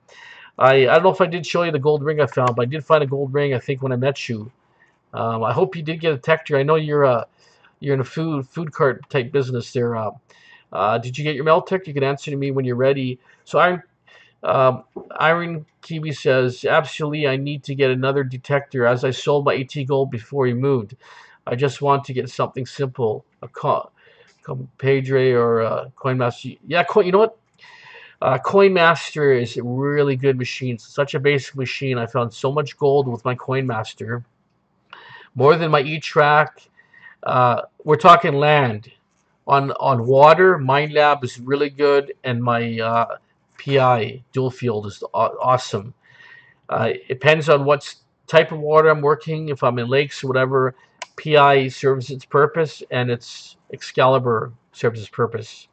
I don't know if I did show you the gold ring I found, but I did find a gold ring, I think, when I met you. I hope you did get a detector. I know you're in a food cart type business there. Did you get your mail detector? You can answer to me when you're ready. So Iron Kiwi says, absolutely, I need to get another detector as I sold my AT gold before he moved. I just want to get something simple, Padre or CoinMaster. Yeah, you know what? CoinMaster is a really good machine. It's such a basic machine. I found so much gold with my CoinMaster, more than my E-Track. We're talking land. On water, MineLab is really good, and my PI dual field is awesome. It depends on what type of water I'm working. If I'm in lakes or whatever, PI serves its purpose, and its Excalibur serves its purpose.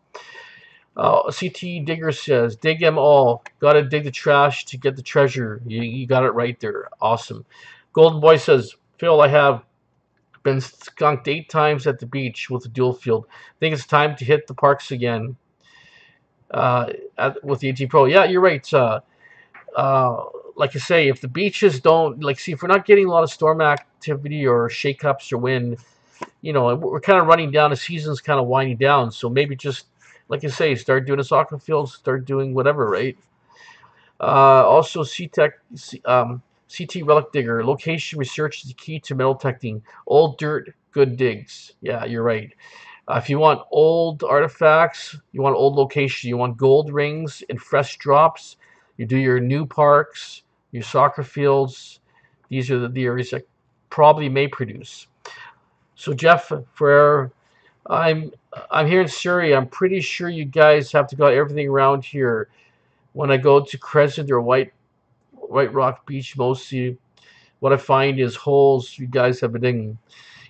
CT Digger says, dig them all. Gotta dig the trash to get the treasure. You got it right there. Awesome. Golden Boy says, Phil, I have been skunked 8 times at the beach with the dual field. I think it's time to hit the parks again with the AT Pro. Yeah, you're right. Like I say, if the beaches don't, see, if we're not getting a lot of storm activity or shake-ups or wind, we're kind of running down. The season's kind of winding down. So maybe just, like I say, start doing a soccer field, start doing whatever, right? Also, CT Relic Digger. Location research is the key to metal detecting. Old dirt, good digs. Yeah, you're right. If you want old artifacts, you want old location, you want gold rings and fresh drops, you do your new parks, your soccer fields. These are the areas that probably may produce. So Jeff, for I'm here in Surrey. I'm pretty sure you guys have to got everything around here. When I go to Crescent or White Rock Beach, mostly what I find is holes. You guys have been digging.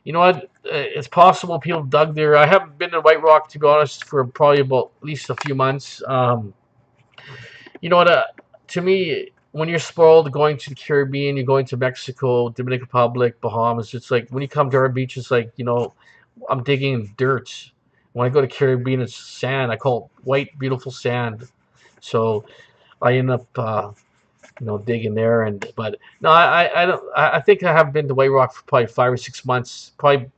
You know what? It's possible people dug there. I haven't been to White Rock, to be honest, for probably about at least a few months. You know what? To me, when you're spoiled going to the Caribbean, you're going to Mexico, Dominican Republic, Bahamas. It's like when you come to our beach, it's like I'm digging dirt. When I go to Caribbean, it's sand. I call it white, beautiful sand. So I end up dig in there. And but no, I don't. I think I have been to White Rock for probably 5 or 6 months. Probably,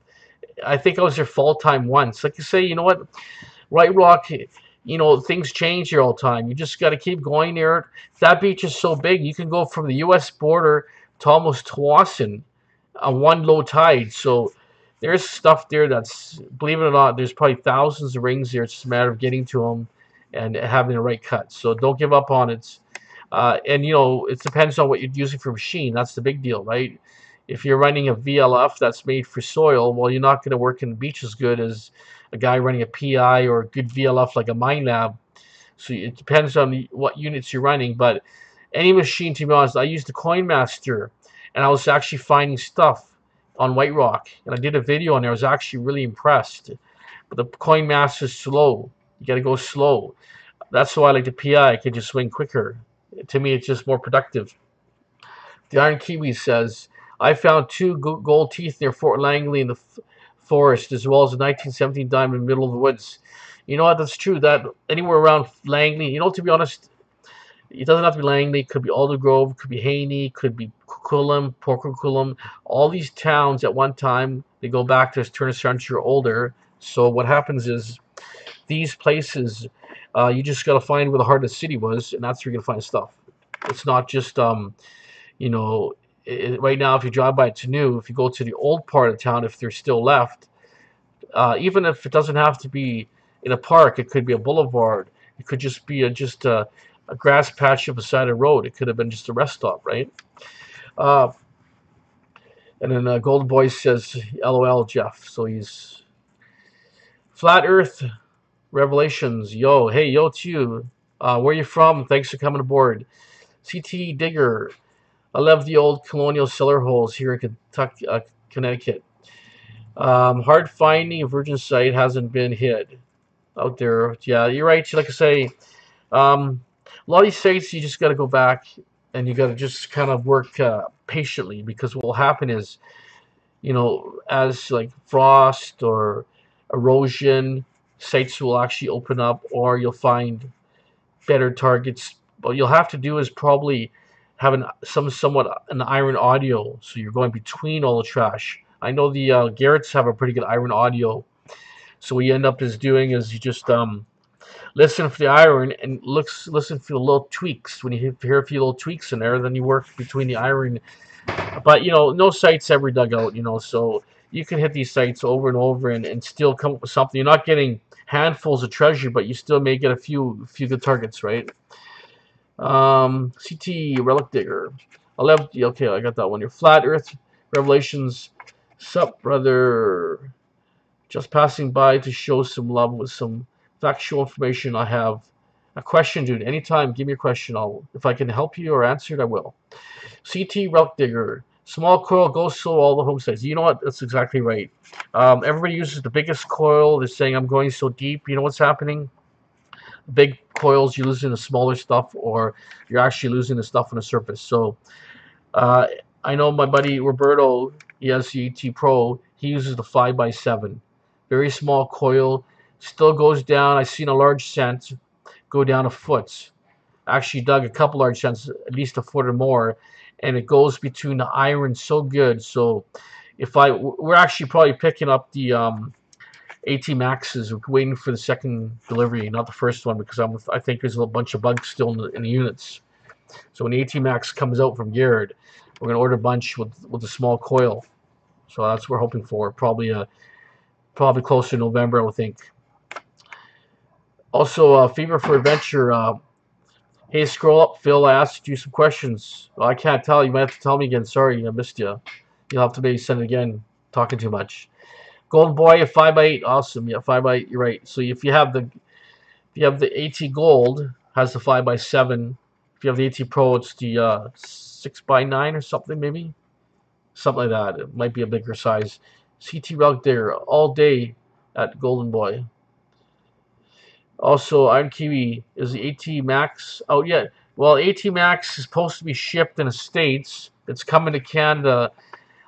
I think I was there full time once. Like you say, you know what, White Rock, things change here all the time. You just got to keep going there. That beach is so big, you can go from the U.S. border to almost Tawasin on one low tide. So there's stuff there that's, believe it or not, there's probably thousands of rings there. It's just a matter of getting to them and having the right cut. So don't give up on it. And it depends on what you're using for machine. That's the big deal, right? If you're running a VLF that's made for soil, well, you're not going to work in the beach as good as a guy running a PI or a good VLF like a Mine Lab. So it depends on what units you're running. But any machine, to be honest, I used the Coin Master, and I was actually finding stuff on White Rock, and I did a video on there. I was actually really impressed. But the Coin Master is slow. You got to go slow. That's why I like the PI. I can just swing quicker. To me, it's just more productive. The Iron Kiwi says, I found two gold teeth near Fort Langley in the forest, as well as a 1917 diamond in the middle of the woods. You know what? That's true. That anywhere around Langley, to be honest, it doesn't have to be Langley. It could be Aldergrove, could be Haney, could be Coquitlam, Port Coquitlam. All these towns at one time, they go back to turn a century or older. So what happens is these places, you just got to find where the heart of the city was, and that's where you're going to find stuff. It's not just, right now, if you drive by Tanu, if you go to the old part of town, if they're still left, even if it doesn't have to be in a park, it could be a boulevard. It could just be a grass patch of a side of the road. It could have been just a rest stop, right? And then Golden Boy says, LOL, Jeff. So he's Flat Earth Revelations. Yo, hey, yo to you. Where you from? Thanks for coming aboard. CT Digger. I love the old colonial cellar holes here in Kentucky, Connecticut. Hard finding a virgin site hasn't been hit out there. Yeah, you're right. Like I say, a lot of these sites you just got to go back and you got to just kind of work patiently, because what will happen is, as like frost or erosion, sites will actually open up, or you'll find better targets. What you'll have to do is probably have somewhat an iron audio, so you're going between all the trash. I know the Garretts have a pretty good iron audio, so what you end up doing is you just listen for the iron and listen for the little tweaks. When you hear a few little tweaks in there, then you work between the iron. But no site's ever dug out, so you can hit these sites over and over and still come up with something. You're not getting handfuls of treasure, but you still may get a few good targets, right? CT Relic Digger. Okay, I got that one. Your Flat Earth Revelations. Sup, brother? Just passing by to show some love with some factual information. I have a question, dude. Anytime, give me a question. If I can help you or answer it, I will. CT Relic Digger. Small coil goes slow all the homesteads. You know what? That's exactly right. Everybody uses the biggest coil. They're saying, I'm going so deep. You know what's happening? Big coils, you're losing the smaller stuff, or you're actually losing the stuff on the surface. So I know my buddy Roberto, he has the AT Pro. He uses the 5x7. Very small coil. Still goes down. I've seen a large cent go down a foot. Actually dug a couple large cents, at least a foot or more. And it goes between the iron so good. So we're actually probably picking up the AT Maxes. We're waiting for the second delivery, not the first one, because I think there's a bunch of bugs still in the units. So when the AT Max comes out from Garrett, we're going to order a bunch with a small coil. So that's what we're hoping for. Probably closer to November, I would think. Also, Fever for Adventure. Hey, scroll up, Phil. I asked you some questions. Well, I can't tell. You might have to tell me again. Sorry, I missed you. You'll have to maybe send it again. Talking too much. Golden Boy, a 5x8. Awesome. Yeah, 5x8. You're right. So if you have the AT Gold, has the 5x7. If you have the AT Pro, it's the 6x9 or something, maybe. Something like that. It might be a bigger size. CT Relic there all day at Golden Boy. Also, Iron Kiwi, is the AT Max out yet? Well, AT Max is supposed to be shipped in the States. It's coming to Canada.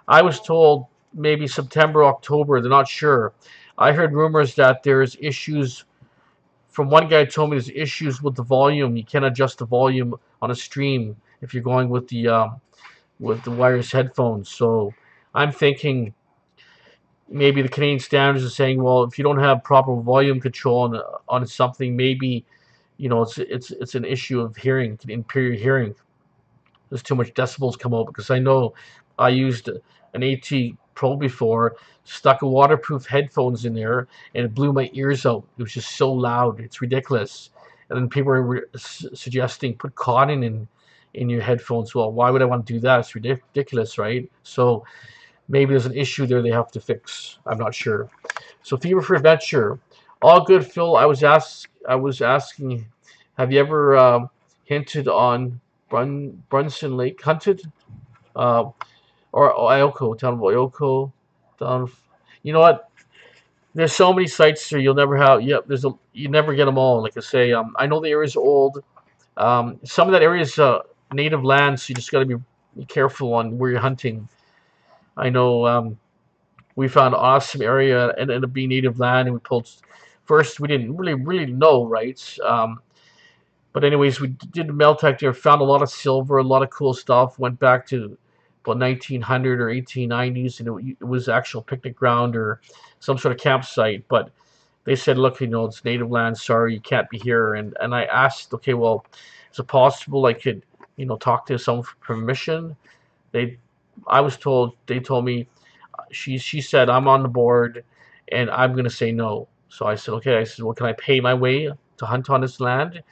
I was told maybe September, October. They're not sure. I heard rumors that there's issues. From one guy told me there's issues with the volume. You can't adjust the volume on a stream. if you're going with the wireless headphones. So I'm thinking maybe the Canadian standards are saying, well, if you don't have proper volume control on something, maybe it's an issue of hearing, inferior hearing. There's too much decibels come out, because I know I used an AT Pro before, stuck a waterproof headphones in there, and it blew my ears out. It was just so loud. It's ridiculous. And then people were suggesting put cotton in your headphones. Well, why would I want to do that? It's ridiculous, right? So maybe there's an issue there they have to fix. I'm not sure. So Fever for Adventure, all good, Phil. I was asking, have you ever hinted on Brunson Lake? Hunted, uh, or Ioko, town of Ioko, down. You know what? There's so many sites here. You'll never have. Yep. You never get them all. Like I say, I know the area's old. Some of that area is native land, so you just got to be careful on where you're hunting. I know we found an awesome area and ended up being native land, and we pulled. First, we didn't really know, right? But anyways, we did the metal detector, found a lot of silver, a lot of cool stuff. Went back to about 1900 or 1890s, and it was actual picnic ground or some sort of campsite. But they said, look, it's native land. Sorry, you can't be here. And I asked, okay, well, is it possible I could, talk to someone for permission? They, they told me, she said, I'm on the board, and I'm gonna say no. So I said, okay. I said, well, can I pay my way to hunt on this land?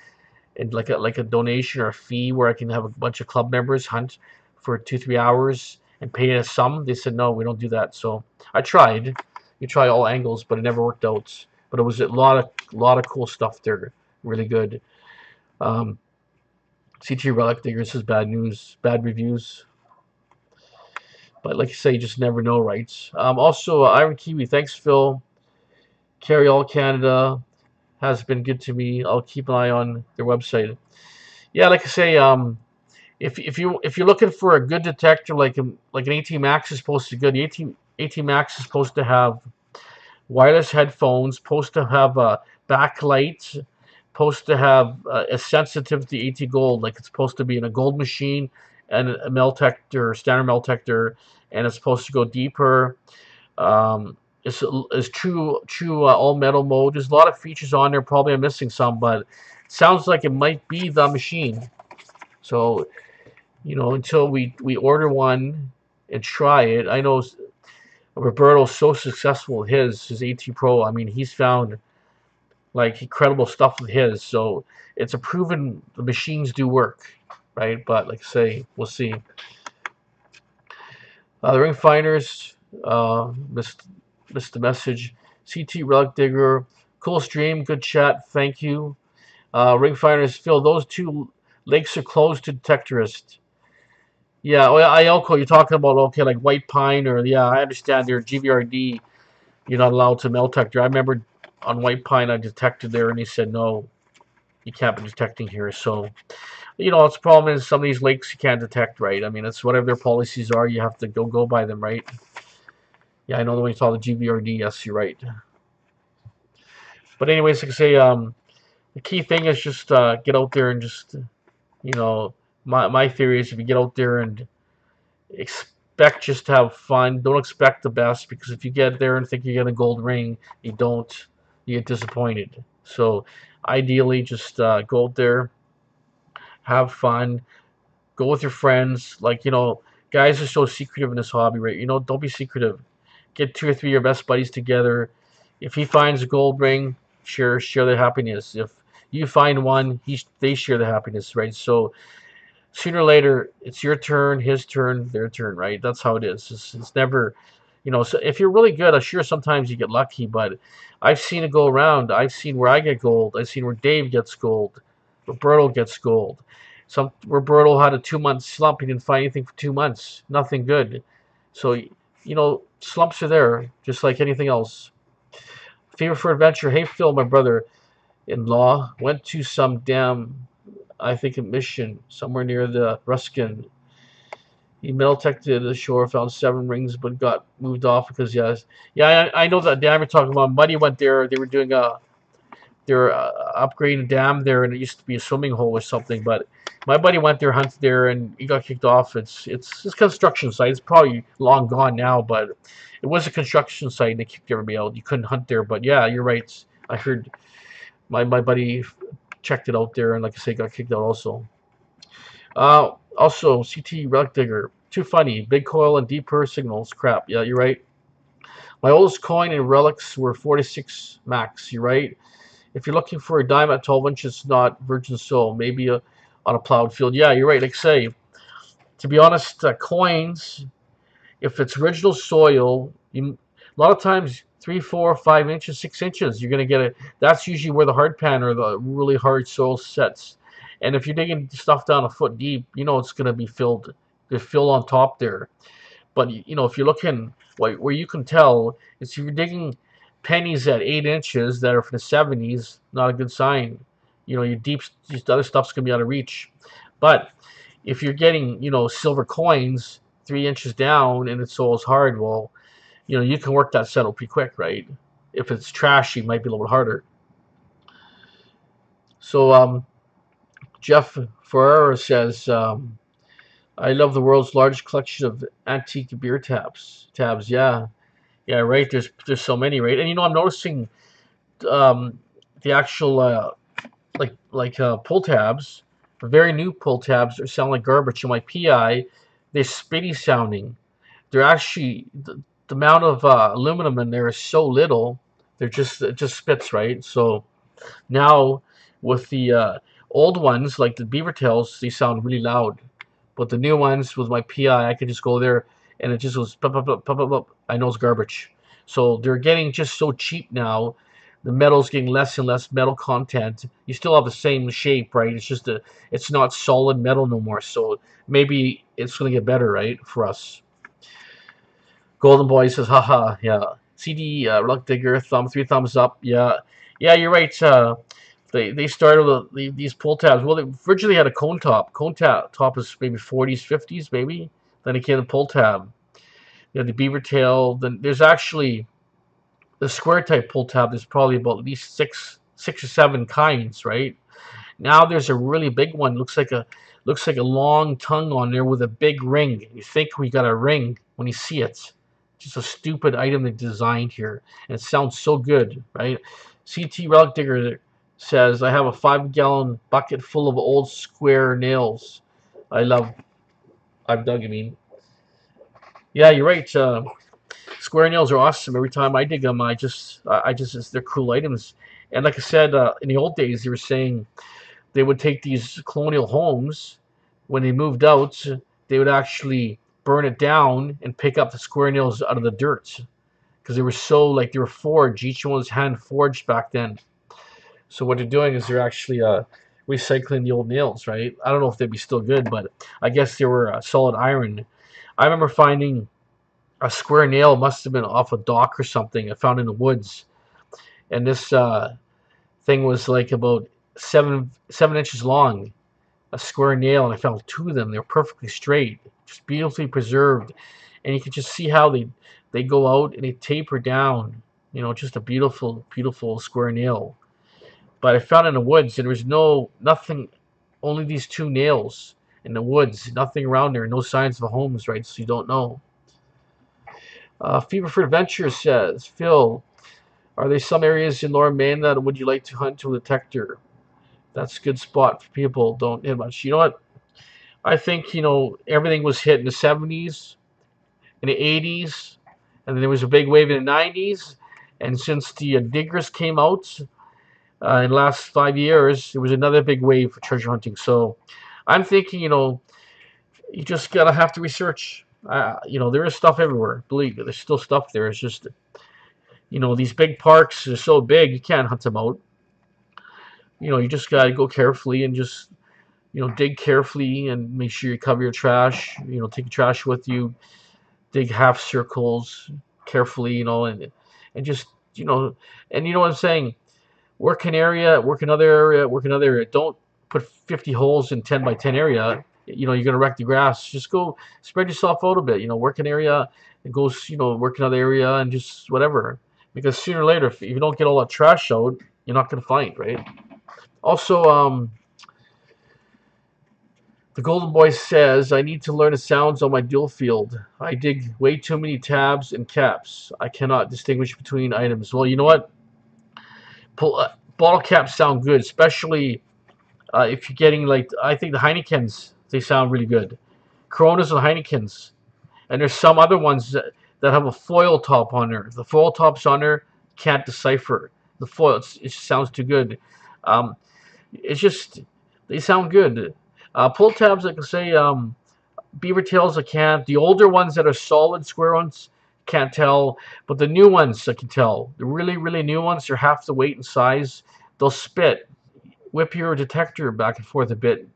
And like a donation or a fee where I can have a bunch of club members hunt for 2-3 hours and pay a sum. They said no, we don't do that. So I tried. You try all angles, but it never worked out. But it was a lot of cool stuff there. Really good. CT Relic Diggers is bad news, bad reviews. But like you say, you just never know, right? Also, Iron Kiwi, thanks, Phil. Carry All Canada has been good to me. I'll keep an eye on their website. Yeah, like I say, if you're looking for a good detector, like an AT Max is supposed to be good. The AT Max is supposed to have wireless headphones, supposed to have a backlight, supposed to have a sensitivity AT gold, like it's supposed to be in a gold machine and a metal detector, standard metal detector, and it's supposed to go deeper. It's true all metal mode. There's a lot of features on there. Probably I'm missing some, but it sounds like it might be the machine. So, until we order one and try it, I know Roberto's so successful with his AT Pro. I mean, he's found like incredible stuff with his. So it's a proven the machines do work, right? But like I say, we'll see. The ring finders missed the message. CT Relic Digger, cool stream, good chat, thank you. Ring finders, Phil, those two lakes are closed to detectorists. Yeah, Ioko, you're talking about, okay, like White Pine, or yeah, I understand their GVRD, you're not allowed to metal detector. I remember on White Pine I detected there, and they said no, you can't be detecting here. So, it's the problem is some of these lakes you can't detect, right? I mean, it's whatever their policies are, you have to go by them, right? Yeah, I know when you saw the GVRD, yes, you're right. But anyways, like I say, the key thing is just get out there and just, my theory is if you get out there and expect just to have fun, don't expect the best, because if you get there and think you're getting a gold ring, you don't, you get disappointed. So ideally, just go out there, have fun, go with your friends. Like, guys are so secretive in this hobby, right? Don't be secretive. Get 2 or 3 of your best buddies together. If he finds a gold ring, share the happiness. If you find one, they share the happiness, right? So sooner or later, it's your turn, his turn, their turn, right? That's how it is. It's never, so if you're really good, I'm sure sometimes you get lucky, but I've seen it go around. I've seen where I get gold. I've seen where Dave gets gold. Roberto gets gold. Roberto had a 2-month slump. He didn't find anything for 2 months. Nothing good. So, slumps are there, just like anything else. Fever for Adventure. Hey, Phil, my brother-in-law, went to some I think a mission somewhere near the Ruskin. He metal detected the shore, found 7 rings, but got moved off because, yeah, I know that dam you're talking about. Buddy went there. They were doing they're upgrading a dam there, and it used to be a swimming hole or something. But my buddy went there, hunted there, and he got kicked off. It's a construction site. It's probably long gone now, but it was a construction site, and they kicked everybody out. You couldn't hunt there. But yeah, you're right. I heard my buddy checked it out there, and like I say, got kicked out also. Also, CT relic digger. Too funny. Big coil and deeper signals. Crap. Yeah, you're right. My oldest coin and relics were 46 max. You're right. If you're looking for a dime at 12 inches, not virgin soil, maybe on a plowed field. Yeah, you're right. Like I say, to be honest, coins, if it's original soil, a lot of times 3, 4, 5 inches, 6 inches, you're gonna get it. That's usually where the hard pan or the really hard soil sets. And if you're digging stuff down a foot deep, you know it's gonna be filled. There's fill on top there. But you know, if you're looking, where you can tell is if you're digging pennies at 8 inches that are from the 70s, not a good sign. You know, your deep, just other stuff's gonna be out of reach. But if you're getting, you know, silver coins 3 inches down and the soil's hard, well, you know, you can work that settle pretty quick, right? If it's trashy, it might be a little bit harder. So Jeff Ferrara says, I love the world's largest collection of antique beer tabs. Yeah, yeah, right. There's so many, right? And you know, I'm noticing the actual pull tabs, very new pull tabs, they sound like garbage. In my PI, they're spitty sounding. They're actually the amount of aluminum in there is so little. It just spits, right? So now with the old ones like the beaver tails, they sound really loud. But the new ones with my PI, I could just go there and it just goes pop, pop, pop, pop, pop, pop. I know it's garbage. So they're getting just so cheap now. The metal's getting less and less metal content. You still have the same shape, right? It's just it's not solid metal no more. So maybe it's gonna get better, right, for us. Golden Boy says, haha, yeah. CD Relic Digger, 3 thumbs up. Yeah, yeah, you're right. They started with these pull tabs. Well, they originally had a cone top. Cone top is maybe 40s, 50s, maybe. Then it came to pull tab. You had the beaver tail. Then there's actually the square type pull tab. There's probably about at least six or seven kinds, right? Now there's a really big one. Looks like a long tongue on there with a big ring. You think we got a ring when you see it. Just a stupid item they designed here, and it sounds so good, right? CT Relic Digger says, I have a 5-gallon bucket full of old square nails. I've dug, I mean. Yeah, you're right. Square nails are awesome. Every time I dig them, they're cool items. And like I said, in the old days, they were saying they would take these colonial homes, when they moved out, they would actually burn it down and pick up the square nails out of the dirt. Because they were they were forged. Each one was hand forged back then. So what they're doing is they're actually recycling the old nails, right? I don't know if they'd be still good, but I guess they were solid iron. I remember finding a square nail, must have been off a dock or something. I found in the woods, and this thing was like about 7 inches long, a square nail, and I found 2 of them. They were perfectly straight, just beautifully preserved, and you could just see how they go out and they taper down. You know, just a beautiful, beautiful square nail. But I found it in the woods, and there was nothing, only these 2 nails in the woods, nothing around there, no signs of homes, right? So you don't know. Fever for Adventure says, Phil, are there some areas in Lower Maine that would you like to hunt to a detector? That's a good spot for people don't hit much. You know what? I think, you know, everything was hit in the 70s, in the 80s, and then there was a big wave in the 90s. And since the diggers came out in the last 5 years, there was another big wave for treasure hunting. So I'm thinking, you know, you just gotta have to research. You know, there is stuff everywhere. Believe me, there's still stuff there. It's just, you know, these big parks are so big, you can't hunt them out. You know, you just gotta go carefully and just, you know, dig carefully and make sure you cover your trash. You know, take your trash with you. Dig half circles carefully, you know, and just, you know, and you know what I'm saying. Work an area, work another area, work another area. Don't put 50 holes in 10 by 10 area. You know, you're gonna wreck the grass. Just go spread yourself out a bit. You know, work an area and go, you know, work another area and just whatever. Because sooner or later, if you don't get all that trash out, you're not going to find, right? Also, the Golden Boy says, I need to learn the sounds on my dual field. I dig way too many tabs and caps. I cannot distinguish between items. Well, you know what? Bottle caps sound good, especially if you're getting like, I think the Heinekens, they sound really good. Coronas and Heinekens. And there's some other ones that have a foil top on there. The foil top's on there, can't decipher. The foil, it sounds too good. Um, it's just, they sound good. Pull tabs, I can say, beaver tails, I can't. The older ones that are solid square ones, can't tell. But the new ones, I can tell. The really, really new ones, they're half the weight and size. They'll spit. Whip your detector back and forth a bit.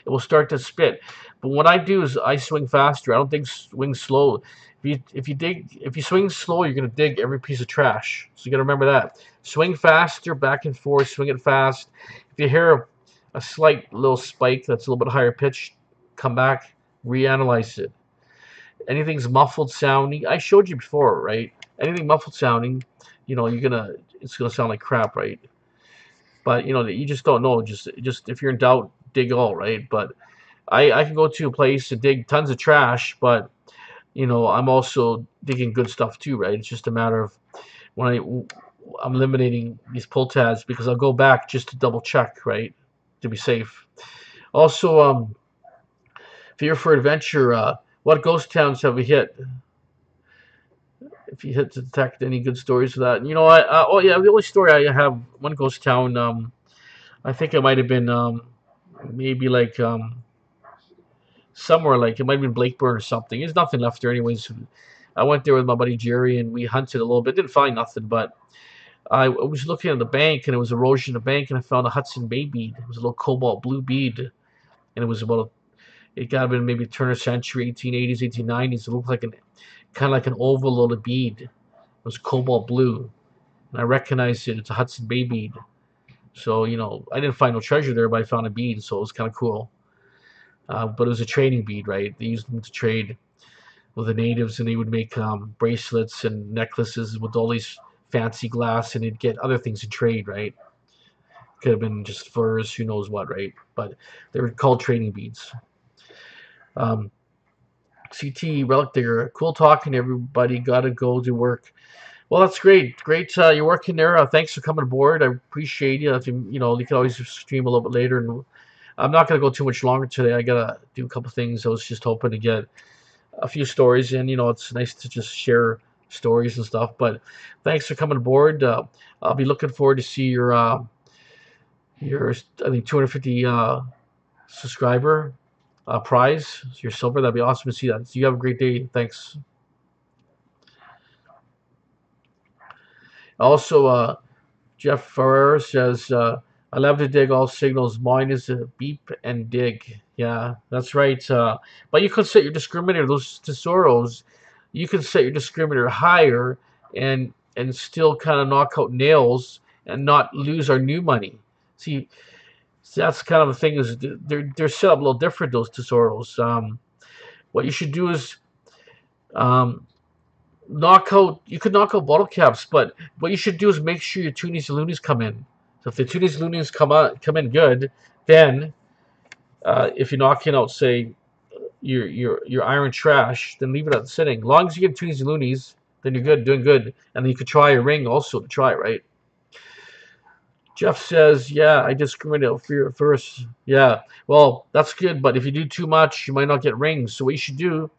It will start to spit. But what I do is I swing faster. I don't think swing slow. If you swing slow, you're gonna dig every piece of trash. So you gotta remember that. Swing faster, back and forth. Swing it fast. If you hear a slight little spike that's a little bit higher pitch, come back, reanalyze it. Anything's muffled sounding. I showed you before, right? Anything muffled sounding, it's gonna sound like crap, right? But you just don't know. Just if you're in doubt, dig all, right? But I can go to a place and dig tons of trash, but I'm also digging good stuff too, right? It's just a matter of when I'm eliminating these pull tabs because I'll go back just to double check, right, to be safe. Also, if you're for adventure, what ghost towns have we hit? If you hit to detect any good stories of that, oh yeah, the only story I have, one ghost town. I think it might have been maybe like somewhere like it might have been Blakeburn or something. There's nothing left there anyways. I went there with my buddy Jerry and we hunted a little bit. Didn't find nothing, but I was looking at the bank and it was erosion in the bank and I found a Hudson Bay bead. It was a little cobalt blue bead, and it was it got to be maybe turn of century, 1880s, 1890s. It looked like kind of like an oval little bead. It was cobalt blue, and I recognized it. It's a Hudson Bay bead. So I didn't find no treasure there, but I found a bead, so it was kind of cool. But it was a trading bead, right? They used them to trade with the natives, and they would make bracelets and necklaces with all these fancy glass, and they'd get other things to trade, right? Could have been just furs, who knows what, right? But they were called trading beads. CT Relic Digger, cool talking to everybody. Gotta go to work. Well, that's great. Great, you're working there. Thanks for coming aboard. I appreciate you. If you can always stream a little bit later, and I'm not gonna go too much longer today. I gotta do a couple things. I was just hoping to get a few stories in. It's nice to just share stories and stuff. But thanks for coming aboard. I'll be looking forward to see your I think 250 subscriber prize. Your silver. That'd be awesome to see that. So you have a great day. Thanks. Also, Jeff Ferrer says, I love to dig all signals. Mine is a beep and dig. Yeah, that's right. But you could set your discriminator, those tesoros, you can set your discriminator higher and still kind of knock out nails and not lose our new money. See, that's kind of the thing, is they're set up a little different, those tesoros. What you should do is you could knock out bottle caps, but what you should do is make sure your toonies and loonies come in. So if the toonies and loonies come in good, then if you're knocking out, say, your iron trash, then leave it out sitting. As long as you get toonies and loonies, then you're good, doing good. And then you could try a ring also to try, right? Jeff says, yeah, I discriminate for your first. Yeah, well, that's good, but if you do too much, you might not get rings. So what you should do,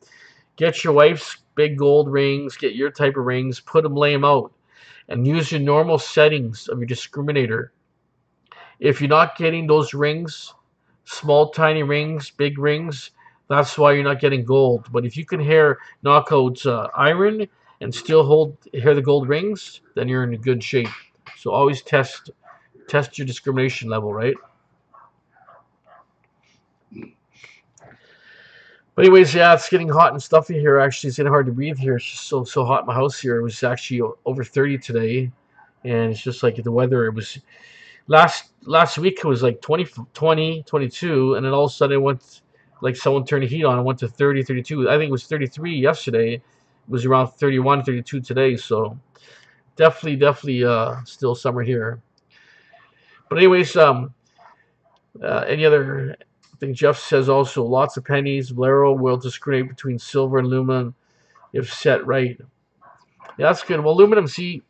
get your wife's big gold rings, get your type of rings, lay them out, and use your normal settings of your discriminator. If you're not getting those rings, small, tiny rings, big rings, that's why you're not getting gold. But if you can knock out iron and still hear the gold rings, then you're in good shape. So always test your discrimination level, right? But anyways, yeah, it's getting hot and stuffy here. Actually, it's getting hard to breathe here. It's just so hot in my house here. It was actually over 30 today, and it's just like the weather. It was last week. It was like 20, 22, and then all of a sudden it went like someone turned the heat on. It went to 30, 32. I think it was 33 yesterday. It was around 31, 32 today. So definitely still summer here. But anyways, any other thing Jeff says also, lots of pennies. Valero will discriminate between silver and aluminum if set right. Yeah, that's good. Well, aluminum, see,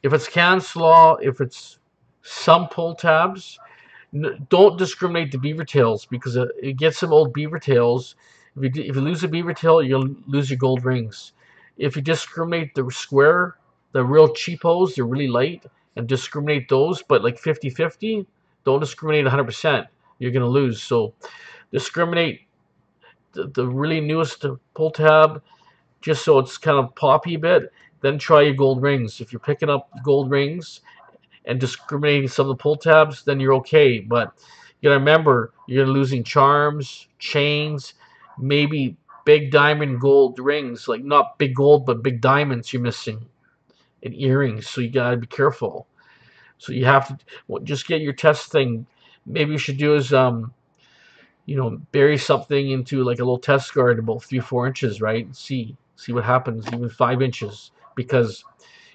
if it's can slaw, if it's some pull tabs, don't discriminate the beaver tails because it gets some old beaver tails. If you lose a beaver tail, you'll lose your gold rings. If you discriminate the square, the real cheapos, they're really light, and discriminate those, but like 50-50, don't discriminate 100%. You're going to lose. So discriminate the really newest pull tab, just so it's kind of poppy a bit. Then try your gold rings. If you're picking up gold rings and discriminating some of the pull tabs, then you're okay. But you gotta remember, you're losing charms, chains, maybe big diamond gold rings, like not big gold, but big diamonds you're missing, and earrings. So you gotta be careful. So you have to just get your test thing. Maybe you should do is bury something into like a little test guard about 3-4 inches, right? And see what happens, even 5 inches, because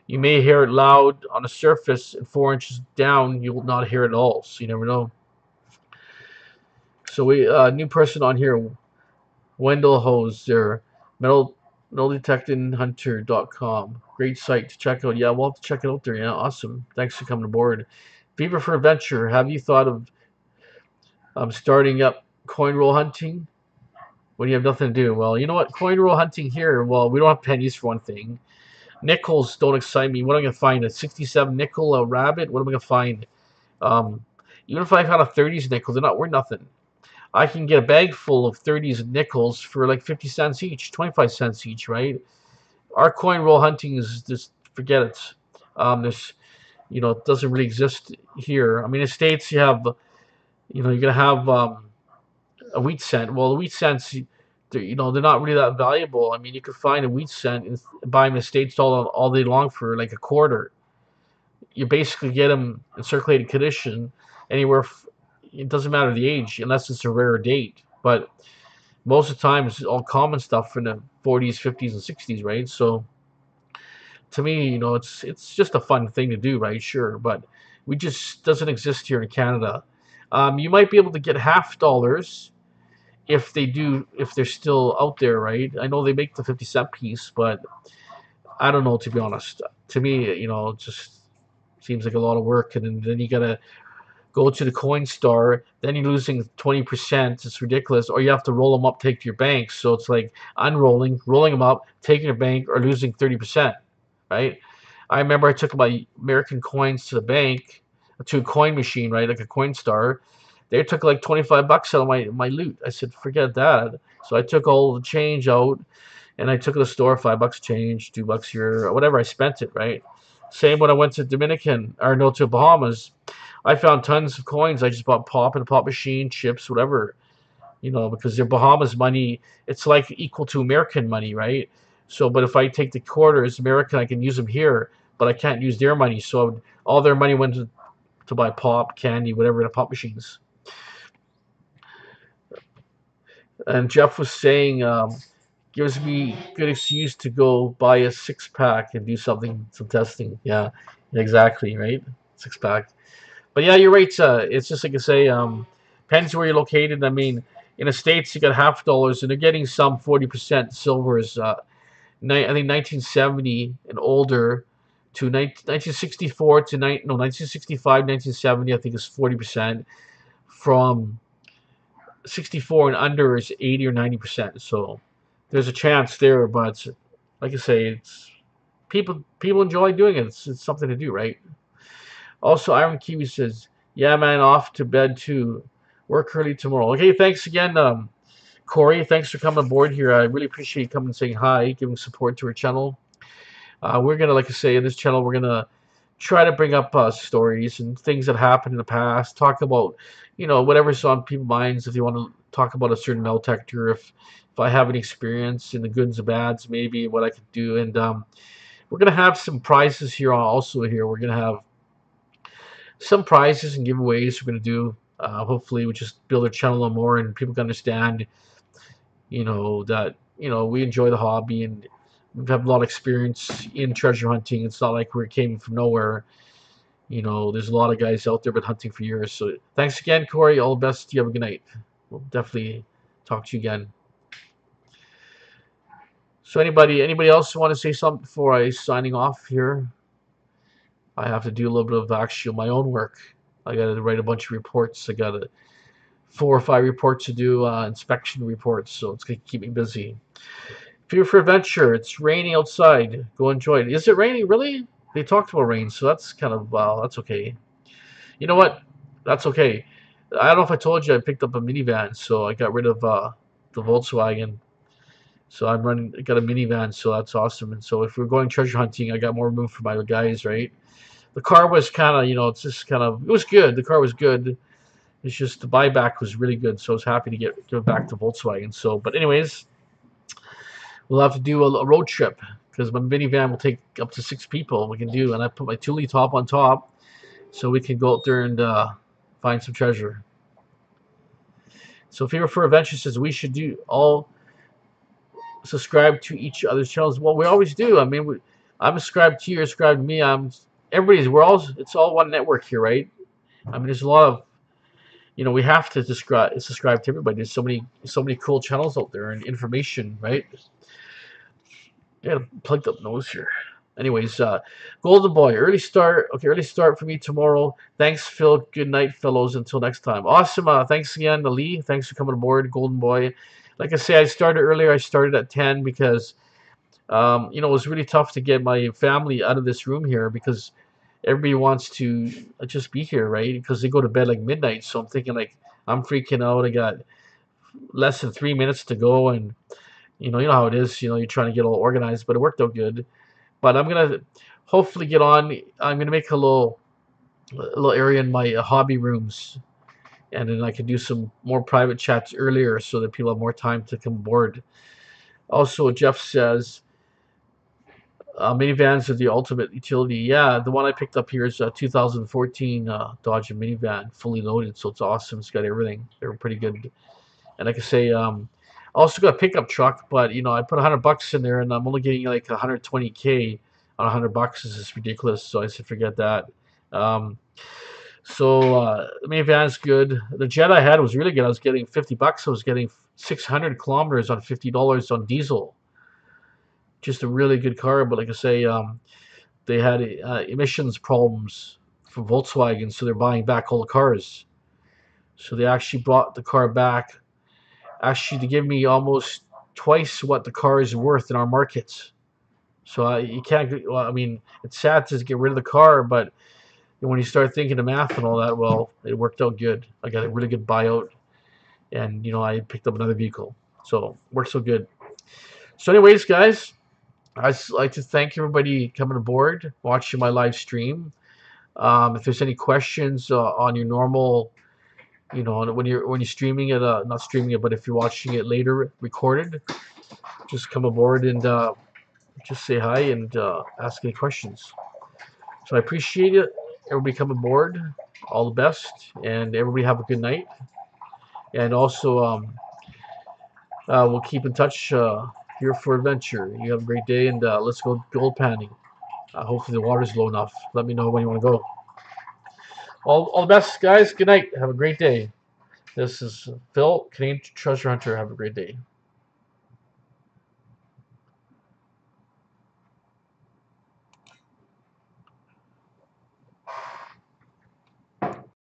you may hear it loud on the surface, and 4 inches down, you will not hear it at all. So you never know. So we new person on here, Wendell Hose, there, metaldetectinghunter.com. Great site to check out. Yeah, we'll have to check it out there. Yeah, awesome. Thanks for coming aboard. Fever for Adventure. Have you thought of starting up coin roll hunting when you have nothing to do? Well, you know what? Coin roll hunting here, well, we don't have pennies for one thing. Nickels don't excite me. What am I going to find? A 67 nickel, a rabbit? What am I going to find? Um, Even if I found a 30s nickel, they're not worth nothing. I can get a bag full of 30s nickels for like 50 cents each, 25 cents each, right? Our coin roll hunting is just, forget it. There's, it doesn't really exist here. I mean, in the States, you have, you're going to have a wheat cent. Well, the wheat cents, they're not really that valuable. I mean, you could find a wheat cent and buy them in the States all day long for like a quarter. You basically get them in circulating condition anywhere. It doesn't matter the age unless it's a rare date. But most of the time, it's all common stuff in the 40s, 50s, and 60s, right? So to me, it's just a fun thing to do, right? Sure, but we just doesn't exist here in Canada. You might be able to get $half if they're still out there, right? I know they make the 50-cent piece, but I don't know, to be honest. To me, it just seems like a lot of work, and then you gotta go to the coin store. Then you're losing 20%. It's ridiculous. Or you have to roll them up, take to your bank. So it's like unrolling, rolling them up, taking your bank, or losing 30%, right? I remember I took my American coins to the bank, to a coin machine, right, like a coin store. They took like $25 out of my loot. I said, forget that. So I took all the change out, and I took it to the store, $5 change, $2 here, whatever I spent it, right? Same when I went to to Bahamas. I found tons of coins. I just bought pop in a pop machine, chips, whatever, because they're Bahamas money. It's like equal to American money, right? So, but if I take the quarters, American, I can use them here, but I can't use their money. So all their money went to buy pop, candy, whatever, in the pop machines. And Jeff was saying, gives me good excuse to go buy a 6-pack and do some testing. Yeah, exactly, right? 6-pack. But yeah, you're right. It's just like I say, depends where you're located. I mean, in the States, you got $half, and they're getting some 40% silvers. I think 1970 and older to 1964 to 1965, 1970. I think is 40%. From 64 and under is 80 or 90%. So there's a chance there, but like I say, it's people enjoy doing it. It's something to do, right? Also, Iron Kiwi says, "Yeah, man, off to bed too. Work early tomorrow." Okay, thanks again, Corey. Thanks for coming aboard here. I really appreciate you coming and saying hi, giving support to our channel. We're gonna, like I say, in this channel, we're gonna try to bring up stories and things that happened in the past. Talk about, whatever's on people's minds. If you want to talk about a certain metal detector, if I have any experience in the goods and bads, maybe what I could do. And we're gonna have some prizes here. Also, here we're gonna have some prizes and giveaways we're going to do. Hopefully, we just build our channel a little more, and people can understand, that we enjoy the hobby, and we have a lot of experience in treasure hunting. It's not like we came from nowhere. You know, there's a lot of guys out there been hunting for years. So thanks again, Corey. All the best. You have a good night. We'll definitely talk to you again. So anybody else want to say something before I signing off here? I have to do a little bit of actual my own work. I got to write a bunch of reports. I got 4 or 5 reports to do, inspection reports. So it's gonna keep me busy. Fear for adventure. It's raining outside. Go enjoy it. Is it raining really? They talked about rain, so that's kind of that's okay. You know what? That's okay. I don't know if I told you I picked up a minivan, so I got rid of the Volkswagen. So I got a minivan, so that's awesome. And so if we're going treasure hunting, I got more room for my guys, right? The car was kind of, it's just kind of, it was good. The car was good. It's just the buyback was really good, so I was happy to give back to Volkswagen. So, but anyways, we'll have to do a road trip because my minivan will take up to 6 people. We can do, and I put my 2-liter top on top, so we can go out there and find some treasure. So Fever for Adventure says we should do all subscribe to each other's channels. Well, we always do. I mean, I'm subscribed to you, you're subscribed to me. It's all one network here, right? I mean, there's a lot of, we have to subscribe to everybody. There's so many cool channels out there and information, right? Yeah, plugged up nose here. Anyways, Golden Boy, early start. Okay, early start for me tomorrow. Thanks, Phil. Good night, fellows. Until next time. Awesome. Thanks again, Lee. Thanks for coming aboard, Golden Boy. Like I say, I started earlier. I started at 10 because, it was really tough to get my family out of this room here because everybody wants to just be here, right? Because they go to bed like midnight. So I'm thinking like I'm freaking out. I got less than 3 minutes to go, and you know how it is. You're trying to get all organized, but it worked out good. But I'm gonna hopefully get on. I'm gonna make a little area in my hobby rooms, and then I can do some more private chats earlier so that people have more time to come aboard. Also, Jeff says minivans are the ultimate utility. Yeah, the one I picked up here is a 2014 Dodge minivan, fully loaded, so it's awesome. It's got everything. They're pretty good. And like I say, I also got a pickup truck, but I put $100 in there, and I'm only getting like 120K on $100. This is ridiculous. So I said, forget that. The minivan's good. The jet I had was really good. I was getting $50. I was getting 600 kilometers on $50 on diesel. Just a really good car. But like I say, they had emissions problems for Volkswagen, so they're buying back all the cars. So they actually brought the car back. Actually, to give me almost twice what the car is worth in our markets. So you can't. Well, I mean, it's sad to get rid of the car, but when you start thinking the math and all that, well, it worked out good. I got a really good buyout, and I picked up another vehicle, so worked so good. So, anyways, guys, I'd like to thank everybody coming aboard, watching my live stream. If there's any questions on your normal, when you're streaming it, not streaming it, but if you're watching it later recorded, just come aboard and just say hi and ask any questions. So I appreciate it. Everybody come aboard. All the best, and everybody have a good night. And also, we'll keep in touch here for adventure. You have a great day, and let's go gold panning. Hopefully the water's low enough. Let me know when you want to go. All the best, guys. Good night. Have a great day. This is Phil, Canadian Treasure Hunter. Have a great day.